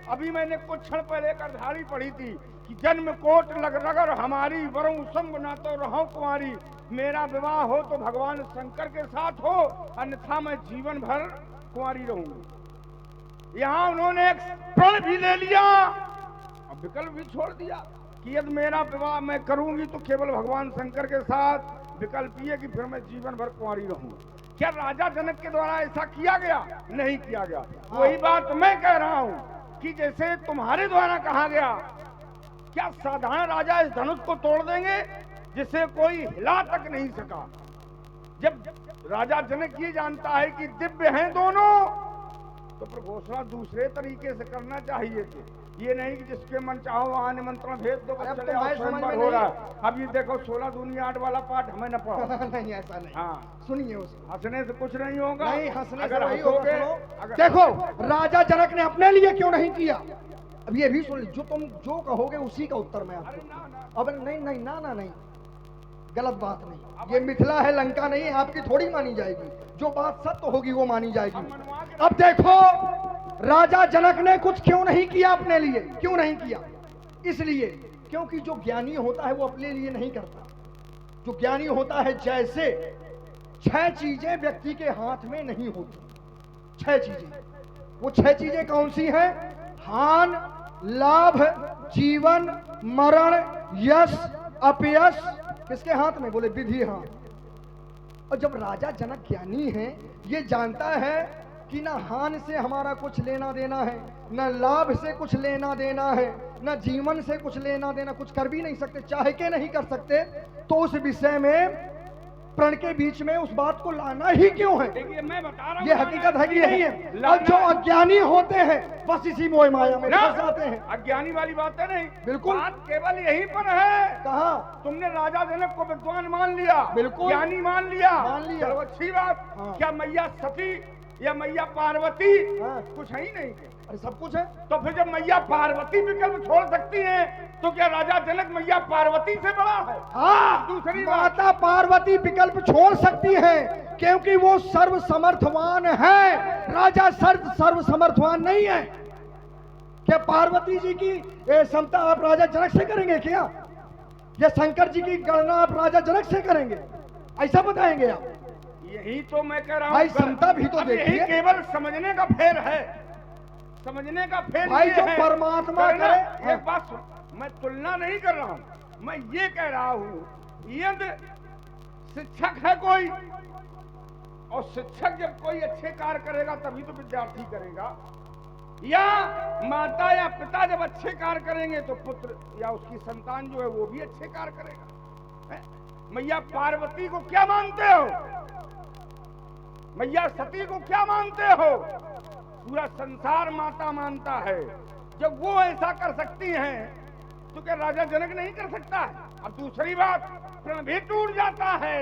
अभी मैंने कुछ क्षण पहले करधारी पढ़ी थी कि जन्म कोट लग रगर हमारी, वरुण संग ना तो रहो कुंवारी। मेरा विवाह हो तो भगवान शंकर के साथ हो, अन्यथा मैं जीवन भर कुंवारी रहूंगी। यहाँ उन्होंने एक प्रण भी ले लिया और विकल्प भी छोड़ दिया कि यदि मेरा विवाह मैं करूंगी तो केवल भगवान शंकर के साथ। विकल्प ये कि फिर मैं जीवन भर कुंवारी रहूंगी। क्या राजा जनक के द्वारा ऐसा किया गया? नहीं किया गया। वही बात मैं कह रहा हूं कि जैसे तुम्हारे द्वारा कहा गया, क्या साधारण राजा इस धनुष को तोड़ देंगे जिसे कोई हिला तक नहीं सका? जब राजा जनक ये जानता है कि दिव्य हैं दोनों, तो फिर घोषणा दूसरे तरीके से करना चाहिए थी। ये नहीं कि जिसके मन चाहो वहाँ निमंत्रण भेज दो, अरे अब चले तो आओ, मैं समझ स्वयंवर में हो नहीं- रहा है। अब ये देखो 16 दूनी 8 वाला पाठ हमें न पढ़ो। नहीं ऐसा नहीं। हाँ, सुनिए उसको। हंसने से कुछ नहीं होगा। नहीं हंसने से अगर वही होगा। हंसोगे, सुनो, अगर देखो राजा जनक ने अपने लिए क्यों नहीं किया, अब ये भी सुन ली, जो तुम जो कहोगे उसी का उत्तर मैं अरे आपको। ना ना, अब नहीं नहीं ना ना नहीं, गलत बात नहीं। ये मिथिला है, लंका नहीं है, आपकी थोड़ी मानी जाएगी। जो बात सत्य होगी वो मानी जाएगी। हम मनवा के अब देखो राजा जनक ने कुछ क्यों नहीं किया अपने लिए, क्यों नहीं किया? इसलिए क्योंकि जो ज्ञानी होता है वो अपने लिए नहीं करता। जो ज्ञानी होता है, जैसे 6 चीजें व्यक्ति के हाथ में नहीं होती, 6 चीजें, वो 6 चीजें कौन सी हैं? हान, लाभ, जीवन, मरण, यश, अपयश किसके हाथ में? बोले विधि हाथ। और जब राजा जनक ज्ञानी है, ये जानता है कि ना हान से हमारा कुछ लेना देना है, न लाभ से कुछ लेना देना है, न जीवन से कुछ लेना देना, कुछ कर भी नहीं सकते, चाहे के नहीं कर सकते, तो उस विषय में प्रण के बीच में उस बात को लाना ही क्यों है? देखिए मैं बता रहा हूँ, ये हकीकत है कि नहीं है? और लाना- जो अज्ञानी होते हैं बस इसी मोह माया में ना, फंस जाते हैं। अज्ञानी वाली बातें नहीं, बिल्कुल। बात केवल यहीं पर है। कहा? तुमने राजा जनक को विद्वान मान लिया, बिल्कुल। ज्ञानी मान लिया, मान लिया। चलो अच्छी बात। हाँ। क्या मैया सती या मैया पार्वती हाँ। कुछ है ही नहीं क्या? अरे सब कुछ है। तो फिर जब मैया पार्वती विकल्प छोड़ सकती हैं, तो क्या राजा जनक मैया पार्वती से बड़ा है? हाँ, दूसरी बात, माता पार्वती विकल्प छोड़ सकती है क्योंकि वो सर्व समर्थवान है, राजा सर्व समर्थवान नहीं है। क्या पार्वती जी की क्षमता आप राजा जनक से करेंगे क्या? या शंकर जी की गणना आप राजा जनक से करेंगे? ऐसा बताएंगे आप? यही तो मैं कह रहा हूँ। भाई क्षमता भी तो अब यही देखिए। केवल समझने का फेर है, समझने का फेर भाई ये जो है। परमात्मा करना, करे- एक बात सुन, मैं तुलना नहीं कर रहा हूँ, मैं ये कह रहा हूँ, यदि शिक्षक है कोई, और शिक्षक जब कोई अच्छे कार्य करेगा तभी तो विद्यार्थी करेगा, या माता या पिता जब अच्छे कार्य करेंगे तो पुत्र या उसकी संतान जो है वो भी अच्छे कार्य करेगा। हैं? मैया पार्वती को क्या मानते हो? मैया सती को क्या मानते हो? पूरा संसार माता मानता है। जब वो ऐसा कर सकती हैं तो क्या राजा जनक नहीं कर सकता है? अब दूसरी बात, प्रण भी टूट जाता है,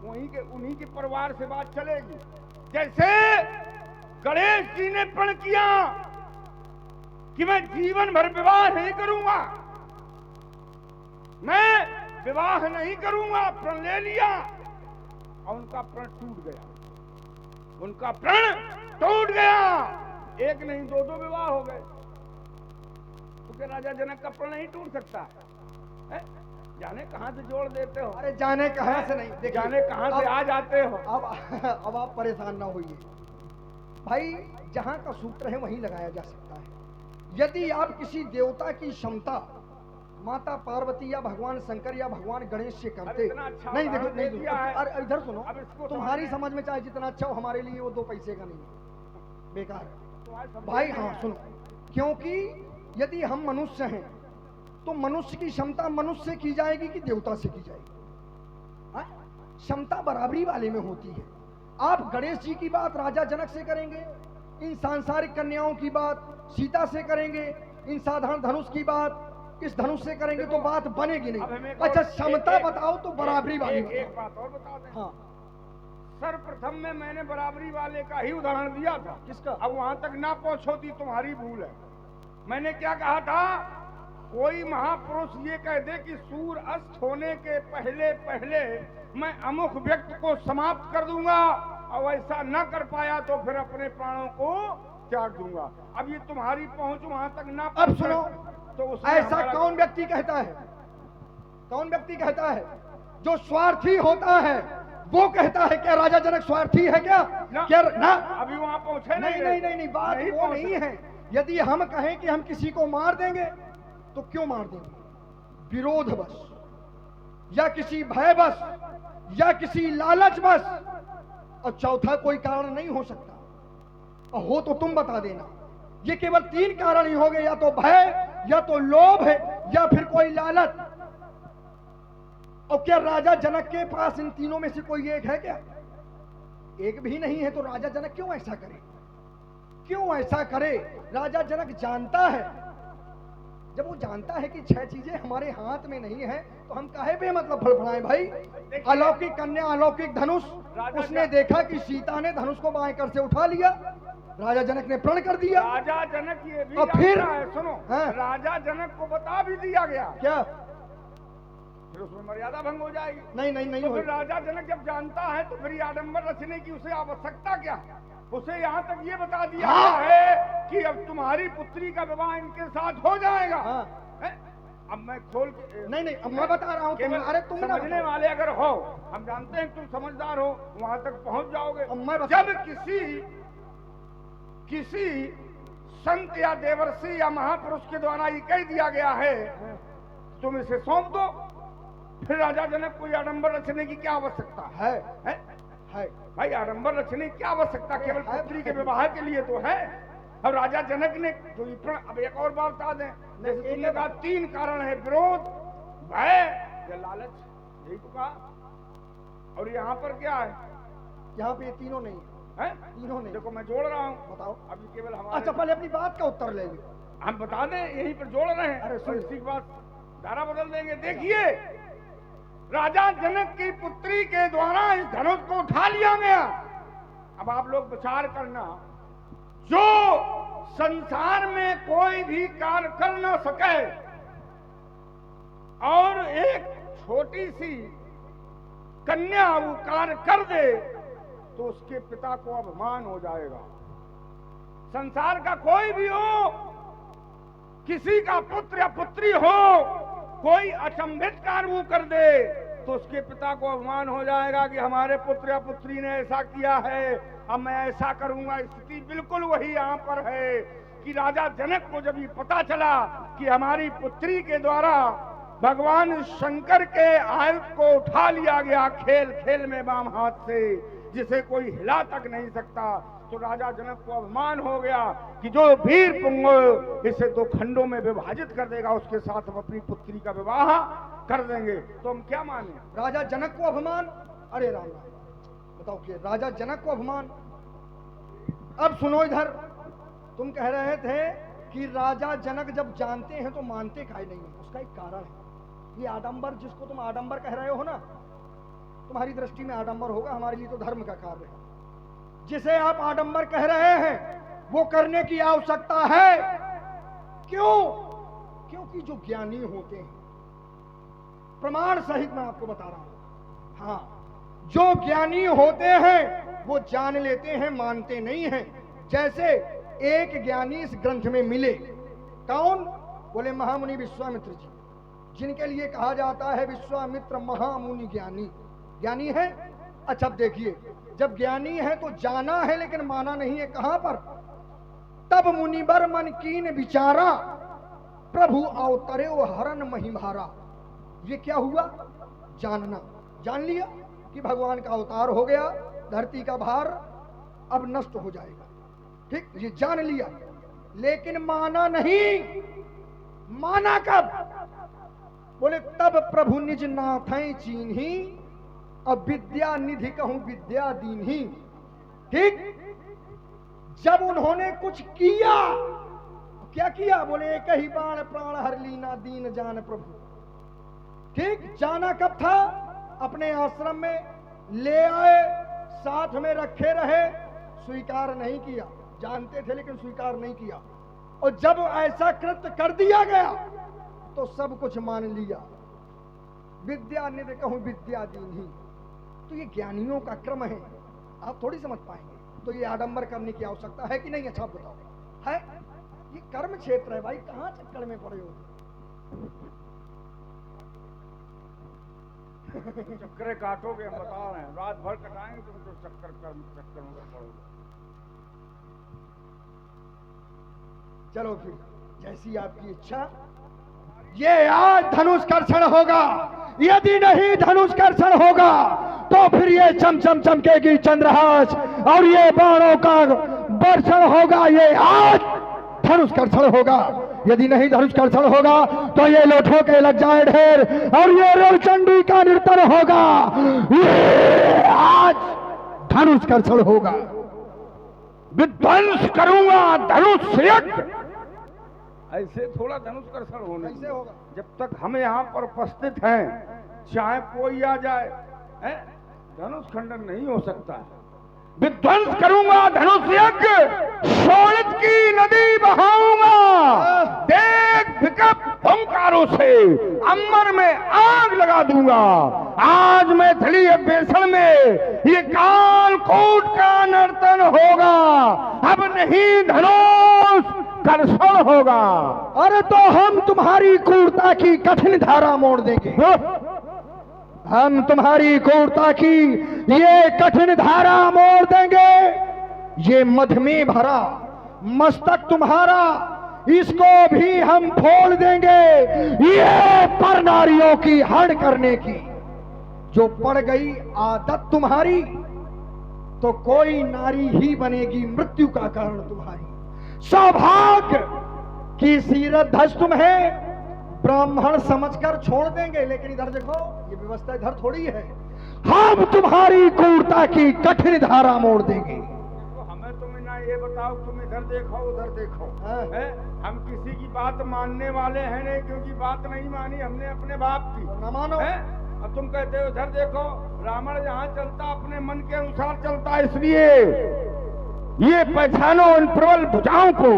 उन्हीं के परिवार से बात चलेगी। जैसे गणेश जी ने प्रण किया कि मैं जीवन भर विवाह नहीं करूंगा, मैं विवाह नहीं करूंगा, प्रण ले लिया और उनका प्रण टूट गया, उनका प्रण टूट गया। एक नहीं 2 विवाह हो गए। तो क्या राजा जनक का प्रण नहीं टूट सकता है? जाने कहां से जोड़ देते हो? अरे जाने कहां से नहीं, देखिए, जाने कहां से अब- आ जाते हो? अब आप परेशान ना होइए भाई, जहां का सूत्र है वहीं लगाया जा सकता है। यदि आप किसी देवता की क्षमता माता पार्वती या भगवान शंकर या भगवान गणेश से करते, अरे इतना अच्छा नहीं देखो, उदाहरण नहीं दे दिया है। अरे इधर सुनो, अब इसको तुम्हारी समझ समझ में चाहे जितना अच्छा हो, हमारे लिए वो 2 पैसे का नहीं है, बेकार है भाई। हाँ सुनो, क्योंकि यदि हम मनुष्य हैं तो मनुष्य की क्षमता मनुष्य से की जाएगी कि देवता से की जाएगी? हाँ? क्षमता बराबरी वाले में होती है। आप गणेश जी की बात राजा जनक से करेंगे, इन सांसारिक कन्याओं की बात सीता से करेंगे, इन साधारण धनुष की बात इस धनुष से करेंगे तो बात बनेगी अब हमें नहीं। एक अच्छा और- क्षमता एक- बताओ तो बराबरी वाली एक बताओ। बात और बता दें। हाँ सर्वप्रथम में मैंने बराबरी वाले का ही उदाहरण दिया था। किसका? अब वहां तक ना पहुंचोती तुम्हारी भूल है। मैंने क्या कहा था? कोई महापुरुष ये कह दे कि सूर्य अस्त होने के पहले पहले मैं अमुक व्यक्ति को समाप्त कर दूंगा, और ऐसा न कर पाया तो फिर अपने प्राणों को त्याग दूंगा। अब ये तुम्हारी पहुंच वहां तक ना अब पहुंचे, सुनो, तो उसमें ऐसा हमारा- कौन व्यक्ति कहता है? कौन व्यक्ति कहता है? जो स्वार्थी होता है वो कहता है। क्या राजा जनक स्वार्थी है क्या? ना, क्या ना? अभी वहां पहुंचे नहीं नहीं नहीं नहीं, बात वो पहुंचे। नहीं है। यदि हम कहें कि हम किसी को मार देंगे तो क्यों मार देंगे? विरोध बस, या किसी भय बस, या किसी लालच बस, और चौथा कोई कारण नहीं हो सकता। और हो तो तुम बता देना। ये केवल 3 कारण ही हो गए, या तो भय, या तो लोभ है, या फिर कोई लालच। और क्या राजा जनक के पास इन तीनों में से कोई एक है क्या? एक भी नहीं है, तो राजा जनक क्यों ऐसा करे? क्यों ऐसा करे? राजा जनक जानता है, जब वो जानता है कि 6 चीजें हमारे हाथ में नहीं है तो हम काहे बे मतलब फड़फड़ाएं भाई। अलौकिक कन्या, अलौकिक धनुष, उसने देखा कि सीता ने धनुष को बाएं कर से उठा लिया, राजा जनक ने प्रण कर दिया। राजा जनक ये भी और फिर जानता है, सुनो, हाँ? राजा जनक को बता भी दिया गया, क्या? फिर उसमें मर्यादा भंग हो जाएगी। नहीं तो हो। फिर राजा जनक जब जानता है तो फिर ये आडंबर रचने की उसे आवश्यकता क्या? उसे यहाँ तक ये बता दिया हाँ। है कि अब तुम्हारी पुत्री का विवाह इनके साथ हो जाएगा। हाँ। हैं? अब मैं खोल के नहीं, अब मैं बता रहा हूँ, अरे तुम ना समझने वाले अगर हो, हम जानते हैं तुम समझदार हो, वहां तक पहुंच जाओगे। अब मैं बता- जब किसी संत या देवर्षि या महापुरुष के द्वारा ये कह दिया गया है तुम इसे सौंप दो, फिर राजा जनक को आडंबर रचने की क्या आवश्यकता है? है भाई, आडंबर रचने की क्या आवश्यकता? केवल पुत्री के विवाह के लिए तो है। अब राजा जनक ने जो अब एक और बात बता दें, जैसे तुमने कहा 3 कारण है, विरोध, भय या लालच, यही तो कहा। और यहाँ पर क्या है? यहाँ पे ये तीनों नहीं है, तीनों नहीं। देखो मैं जोड़ रहा हूँ, बताओ। अभी केवल हमारे, अच्छा पहले अपनी बात का उत्तर ले लो। हम बता दें, यहीं पर जोड़ रहे हैं। अरे सुन, इसी के बाद धारा बदल देंगे। देखिए, राजा जनक की पुत्री के द्वारा इस धनुष को उठा लिया गया। अब आप लोग विचार करना, जो संसार में कोई भी कार्य कर ना सके और एक छोटी सी कन्या वो कार्य कर दे तो उसके पिता को अपमान हो जाएगा। संसार का कोई भी हो, किसी का पुत्र या पुत्री हो, कोई अचंभित कार्य वो कर दे तो उसके पिता को अपमान हो जाएगा कि हमारे पुत्र या पुत्री ने ऐसा किया है, अब मैं ऐसा करूंगा। स्थिति बिल्कुल वही यहाँ पर है कि राजा जनक को जब ये पता चला कि हमारी पुत्री के द्वारा भगवान शंकर के आयुध को उठा लिया गया खेल खेल में बाम हाथ से, जिसे कोई हिला तक नहीं सकता, तो राजा जनक को अभिमान हो गया कि जो वीर पुंग इसे 2 खंडों में विभाजित कर देगा उसके साथ हम अपनी पुत्री का विवाह कर देंगे। तो हम क्या माने? राजा जनक को अभिमान? अरे राम राम, बताओ कि राजा जनक को अभिमान। अब सुनो इधर, तुम कह रहे थे कि राजा जनक जब जानते हैं तो मानते काहे नहीं है। उसका एक कारण है, ये आडंबर जिसको तुम आडंबर कह रहे हो ना, तुम्हारी दृष्टि में आडंबर होगा, हमारे लिए तो धर्म का कार्य है। जिसे आप आडंबर कह रहे हैं वो करने की आवश्यकता है। क्यों? क्योंकि जो ज्ञानी होते हैं, प्रमाण सहित मैं आपको बता रहा हूं, हाँ, जो ज्ञानी होते हैं वो जान लेते हैं, मानते नहीं हैं। जैसे एक ज्ञानी इस ग्रंथ में मिले, कौन? बोले महामुनि विश्वामित्र जी, जिनके लिए कहा जाता है विश्वामित्र महामुनि ज्ञानी। ज्ञानी है? अच्छा अब देखिए, जब ज्ञानी है तो जाना है लेकिन माना नहीं है। कहां पर? तब मुनिबर मन कीन विचारा, प्रभु अवतरे वो हरण महिमारा। ये क्या हुआ? जानना। जान लिया कि भगवान का अवतार हो गया, धरती का भार अब नष्ट हो जाएगा, ठीक, ये जान लिया, लेकिन माना नहीं। माना कब? बोले तब प्रभु निज नाथै चीन्ही, अब विद्या निधि कहूं विद्या दीन्ही। ठीक, जब उन्होंने कुछ किया, क्या किया? बोले एक ही बाण प्राण हर लीना दीन जान प्रभु। ठीक, जाना कब था? अपने आश्रम में ले आए, साथ में रखे रहे, स्वीकार नहीं किया। जानते थे लेकिन स्वीकार नहीं किया। और जब ऐसा कृत्य कर दिया गया तो सब कुछ मान लिया। विद्या निधि कहूं विद्या दीन्ही। तो ये ज्ञानियों का क्रम है, आप थोड़ी समझ पाएंगे। तो ये आडंबर करने की आवश्यकता है कि नहीं? अच्छा बताओ, है? ये कर्म क्षेत्र है भाई, कहां चक्कर में पड़े हो? चक्कर काटोगे, हम बता रहे हैं, रात भर कटाएंगे तुम तो चक्कर में पड़ोगे। चलो फिर जैसी आपकी इच्छा। ये आज धनुष कर्षण होगा, यदि नहीं धनुष कर्षण होगा तो फिर ये चमचम चमकेगी चंद्रहास और ये बाणों का वर्षण होगा। ये आज धनुष कर्षण होगा, यदि नहीं धनुष कर्षण होगा तो ये लोठों के लग जाए ढेर और ये रवचंडी का नर्तन होगा। ये आज धनुष कर्षण होगा। विध्वंस करूंगा धनुष यज्ञ। ऐसे थोड़ा धनुष कर्षण होने कैसे होगा? जब तक हम यहाँ पर उपस्थित हैं, चाहे कोई आ जाए, धनुष खंडन नहीं हो सकता। विध्वंस करूंगा धनुष यज्ञ, शोणित की नदी बहाऊंगा, देख विकट ओंकारों से अंबर में आग लगा दूंगा। आज मैथिली बेसन में ये कालकूट का नर्तन होगा, अब नहीं धनुष कर्षण होगा। अरे तो हम तुम्हारी क्रूरता की कठिन धारा मोड़ देंगे, हम तुम्हारी क्रूरता की ये कठिन धारा मोड़ देंगे। ये मध में भरा मस्तक तुम्हारा, इसको भी हम फोड़ देंगे। ये पर नारियों की हड़ करने की जो पड़ गई आदत तुम्हारी, तो कोई नारी ही बनेगी मृत्यु का कारण तुम्हारी। सौभाग्य की सीरत धज तुम्हें ब्राह्मण समझकर छोड़ देंगे, लेकिन इधर देखो, ये व्यवस्था इधर थोड़ी है। हम तुम्हारी क्रूरता की कठिन धारा मोड़ देंगे। हमें तुम ना ये बताओ, तुम इधर देखो उधर देखो, हम किसी की बात मानने वाले हैं नहीं, क्योंकि बात नहीं मानी हमने अपने बाप की। न मानो। अब तुम कहते हो उधर देखो, रावण जहाँ चलता अपने मन के अनुसार चलता, इसलिए ये पहचानो इन प्रबल भुजाओं को,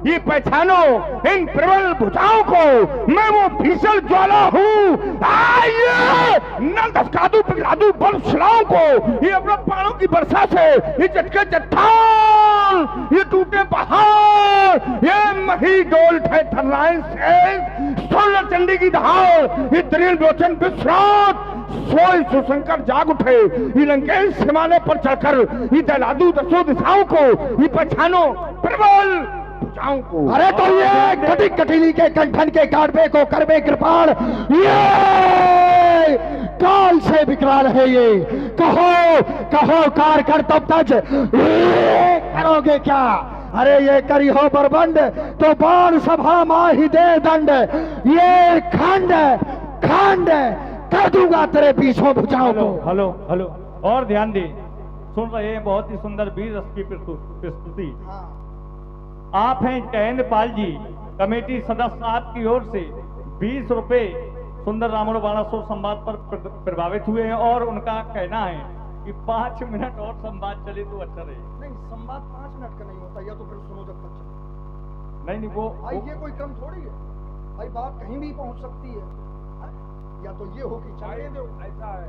ये पहचानो इन प्रबल भुजाओं को, मैं वो भीषण ज्वाला हूँ। आइए न धसका दूं पिघला दूं बल शिलाओं को, ये अपने प्राणों की वर्षा से, ये चटके चट्टान, ये टूटे पहाड़, ये मही डोल थे थर्राएं से सोलर चंडी की दहाड़, ये दरियल लोचन विश्रांत सोई सुशंकर जाग उठे। ये लंकेश हिमालय पर चढ़कर ये दहलादू दसों दिशाओं को, ये पहचानो प्रबल भुजाओं को। अरे तो ये कटी कटीली के कंठन के काटबे को करबे कृपाण, ये काल से विकराल है। ये कहो कहो कार कर तब तक ये करोगे क्या? अरे ये करी हो बरबंड तो बाण सभा माही दे दंड, ये खंड खंड कर दूंगा तेरे पीछों भुजाओं को। हेलो हेलो, और ध्यान दे, सुन रहे हैं बहुत ही सुंदर वीर रस की प्रस्तुति। आप हैं जयेंद्रपाल जी, कमेटी सदस्य, आपकी ओर से 20 रुपए सुंदर रावण बाणासुर संवाद पर प्रभावित हुए हैं, और उनका कहना है कि 5 मिनट और संवाद चले तो अच्छा रहे। नहीं, संवाद 5 मिनट का नहीं होता, या तो फिर सुनो जब तक चले। नहीं वो भाई ये कोई क्रम थोड़ी है भाई, बात कहीं भी पहुंच सकती है। या तो ये हो कि चलने दो, ऐसा है,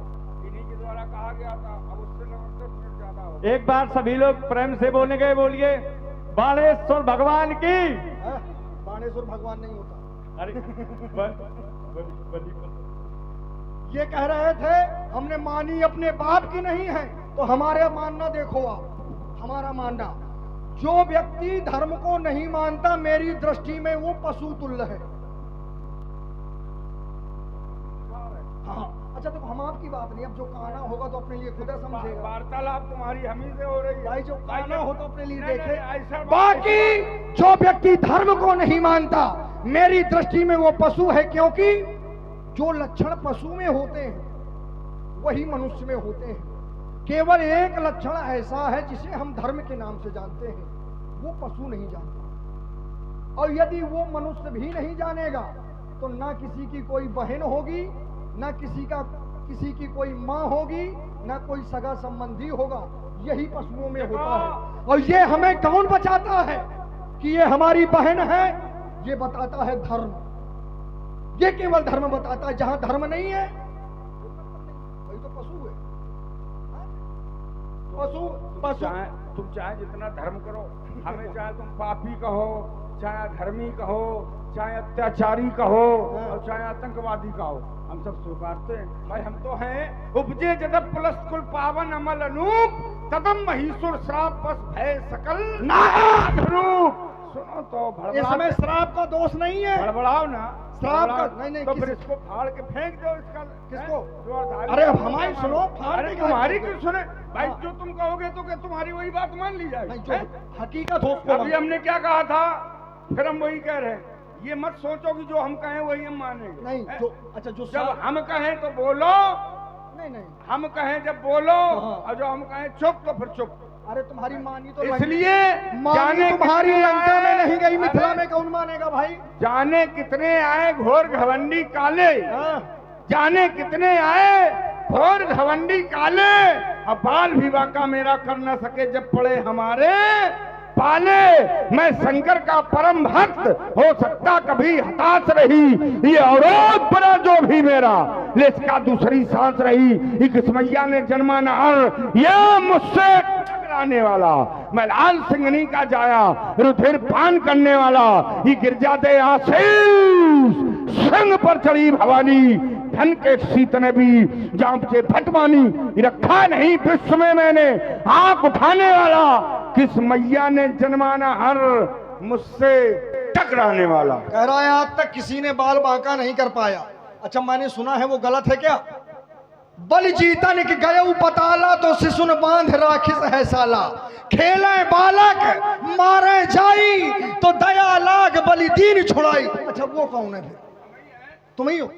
इन्हीं के द्वारा कहा गया था, अब उससे 10 मिनट ज्यादा हो। एक बार सभी लोग प्रेम से बोलने गए, बोलिए बाणेश्वर भगवान की। बाणेश्वर भगवान नहीं होता। अरे ये कह रहे थे हमने मानी अपने बाप की नहीं है, तो हमारे मानना देखो आप, हमारा मानना, जो व्यक्ति धर्म को नहीं मानता मेरी दृष्टि में वो पशु तुल्य है। हाँ, अच्छा देखो, हम आपकी बात नहीं, अब जो कहना होगा तो अपने लिए खुद समझेगा। वार्तालाप तुम्हारी हमी से हो रही है भाई, जो कहना हो तो अपने लिए देखे। ऐसा बाकी जो व्यक्ति धर्म को नहीं मानता मेरी दृष्टि में वो पशु है, क्योंकि जो लक्षण पशु में होते हैं वही मनुष्य में होते हैं। केवल एक लक्षण ऐसा है जिसे हम धर्म के नाम से जानते हैं, वो पशु नहीं जानता। और यदि वो मनुष्य भी नहीं जानेगा तो ना किसी की कोई बहन होगी, ना किसी की कोई माँ होगी, ना कोई सगा संबंधी होगा। यही पशुओं में होता है। और ये हमें कौन बचाता है कि ये हमारी बहन है? ये बताता है धर्म। ये केवल धर्म बताता है। जहां धर्म नहीं है वही तो पशु है। पशु तुम चाहे जितना धर्म करो, हमें चाहे तुम पापी कहो, चाहे धर्मी कहो, चाहे अत्याचारी कहो, और चाहे आतंकवादी कहो, हम सब स्वीकारते हैं। भाई हम तो हैं उपजे जदप प्लस कुल पावन अमल अनूप, तदम महीसुर श्राप बस भय सकल नाथ रूप। सुनो तो इस समय श्राप का दोष नहीं है। बड़बड़ाओ ना, श्राप का नहीं, तो फिर इसको फाड़ के फेंक दो। इसका किसको? जो अरे अब हमारी सुनो, अरे तुम्हारी क्यों सुने भाई? जो तुम कहोगे तो क्या तुम्हारी वही बात मान ली जाए? जो हकीकत हो। अभी हमने क्या कहा था, फिर हम वही कह रहे हैं। ये मत सोचो कि जो हम कहें वही हम मानेंगे। नहीं, जो अच्छा जो जब हम कहें तो बोलो, नहीं, हम कहें जब बोलो, हाँ। और जो हम कहें चुप तो फिर चुप। अरे तुम्हारी मानी तो इसलिए मानी जाने तुम्हारी कितने लंका में आए, नहीं गई, मिथिला में कौन मानेगा भाई? जाने कितने आए घोर घवंडी काले, हाँ। जाने कितने आए घोर घवंडी काले, अब बाल भी वाका मेरा कर न सके जब पड़े हमारे पाले। मैं शंकर का परम भक्त, हो सकता कभी हताश रही ये औरत बना जो भी मेरा, ले इसका दूसरी सांस रही। ये किस्मैया ने जन्मा न हर, ये मुझसे टकराने वाला। मैं लाल सिंगनी का जाया रुधिर पान करने वाला, ये गिरजा दे आशीष संग पर चढ़ी भवानी। धन के शीत ने भी जांचे फटवानी, रखा नहीं विश्व में मैंने आंख उठाने वाला। किस मैया ने जन्माना हर, मुझसे टकराने वाला। कह रहा है आज तक किसी ने बाल बांका नहीं कर पाया। अच्छा मैंने सुना है वो गलत है क्या? बल जीतन के गये पताला तो शिशुन बांध राखिस है साला, खेले बालक मारे जाई तो दया लाग बलि दीन छुड़ाई। अच्छा वो कौन है फिर? तुम ही हो?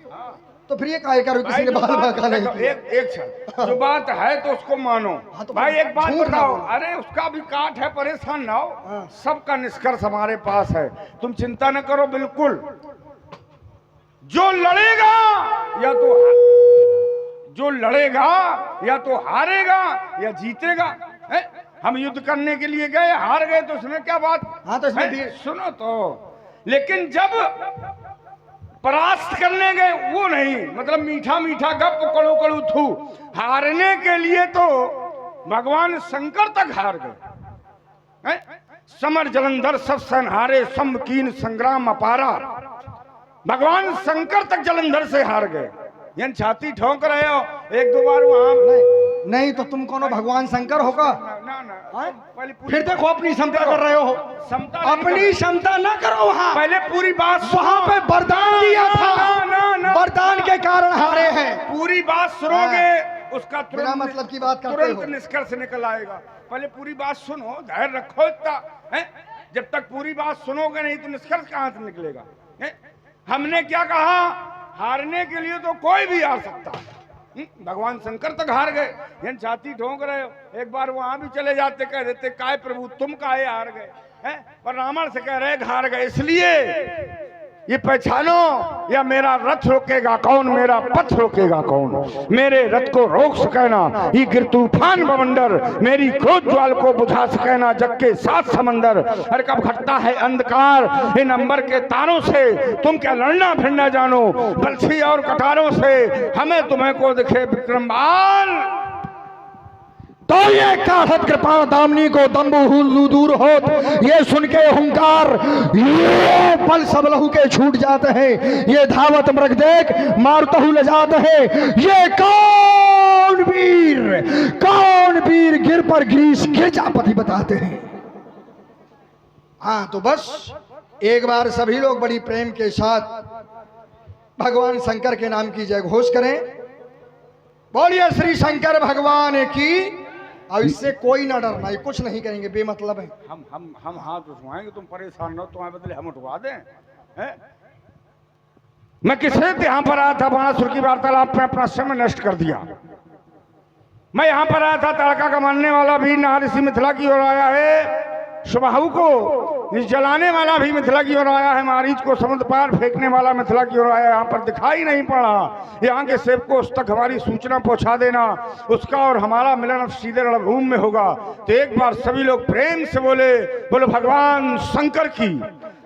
तो फिर ये काहे करो किसी ने बाल बांका नहीं किया? एक क्षण, जो बात है तो उसको मानो। हाँ, तो भाई एक बात झूठ ना बताओ, बोलो। अरे उसका भी काट है, परेशान ना हो। हाँ। सबका निष्कर्ष हमारे पास है, तुम चिंता न करो। बिल्कुल जो लड़ेगा या तो जो लड़ेगा या तो हारेगा या जीतेगा। है? हम युद्ध करने के लिए गए, हार गए तो उसमें क्या बात? हाँ, तो इसमें है? भी- सुनो तो, लेकिन जब परास्त करने गए वो नहीं, मतलब मीठा मीठा गप कड़ू कड़ू थू। हारने के लिए तो भगवान शंकर तक हार गए। हैं? समर जलंधर सब संहारे, समकीन संग्राम अपारा। भगवान शंकर तक जलंधर से हार गए। यानी छाती ठोक रहे हो, एक दो बार वहां नहीं तो तुम कौन हो? भगवान शंकर होगा? ना ना हाँ? पहले फिर देखो अपनी क्षमता कर रहे हो। क्षमता नहीं अपनी क्षमता ना करो वहां। पहले पूरी बात सुनो। वहां पे वरदान दिया था, ना। वरदान के कारण हारे हैं। पूरी बात सुनोगे उसका बिना मतलब की बात करते तुरंत हो। निष्कर्ष निकल आएगा। पहले पूरी बात सुनो, धैर्य रखो इतना। हैं? जब तक पूरी बात सुनोगे नहीं तो निष्कर्ष कहां से निकलेगा? हैं? हमने क्या कहा? हारने के लिए तो कोई भी हार सकता है। भगवान शंकर तक हार गए, यानी छाती ठोक रहे हो। एक बार वहां भी चले जाते, कह देते काय प्रभु तुम काहे हार गए हैं? पर रावण से कह रहे हार गए। इसलिए ये पहचानो, या मेरा रथ रोकेगा कौन, मेरा पथ रोकेगा कौन? मेरे रथ को रोक सके ना ये गिर तूफान बवंडर, मेरी क्रोध ज्वाल को बुझा सके ना जग के सात समंदर। हर कब घटता है अंधकार इन अंबर के तारों से, तुम क्या लड़ना फिरना जानो बलछी और कटारों से। हमें तुम्हें को दिखे विक्रमबाल, तो ये काढ़त कृपा दामनी को दम्बु दूर होत, ये सुन के हुंकार ये पल सब लहू के छूट जाते हैं। ये धावत मृग देख मारतहु ले जाते हैं। ये कौन वीर गिर पर ग्रीस गिरजापति बताते हैं। हाँ तो बस एक बार सभी लोग बड़ी प्रेम के साथ भगवान शंकर के नाम की जय घोष करें। बोलिए श्री शंकर भगवान की। अब इससे कोई ना डरना, ये कुछ नहीं करेंगे, बेमतलब है। हम हाथ उठवाएंगे, तुम परेशान न हो, तुम्हारे बदले हम उठवा दें। हैं? मैं किसने यहाँ पर आया था? बाणासुर की वार्तालाप में अपना समय नष्ट कर दिया। मैं यहाँ पर आया था, तड़का का मानने वाला भी ऋषि मिथिला की ओर आया है, सुबाहु को जलाने वाला भी मिथिला की ओर आया है, मारीच को समुद्र पार फेंकने वाला मिथिला की ओर आया। यहाँ पर दिखाई नहीं पड़ा। यहाँ के सेवक को उस तक हमारी सूचना पहुँचा देना, उसका और हमारा मिलन अब सीधे रणभूमि में होगा। तो एक बार सभी लोग प्रेम से बोलो भगवान शंकर की।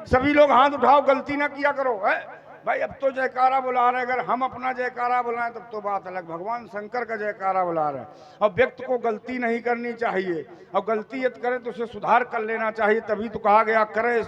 सभी लोग हाथ उठाओ, गलती ना किया करो। है भाई अब तो जयकारा बुला रहे, अगर हम अपना जयकारा बुलाएं तब तो बात अलग, भगवान शंकर का जयकारा बुला रहे हैं। अब व्यक्ति को गलती नहीं करनी चाहिए, और गलती यदि करे तो उसे सुधार कर लेना चाहिए। तभी तो कहा गया करे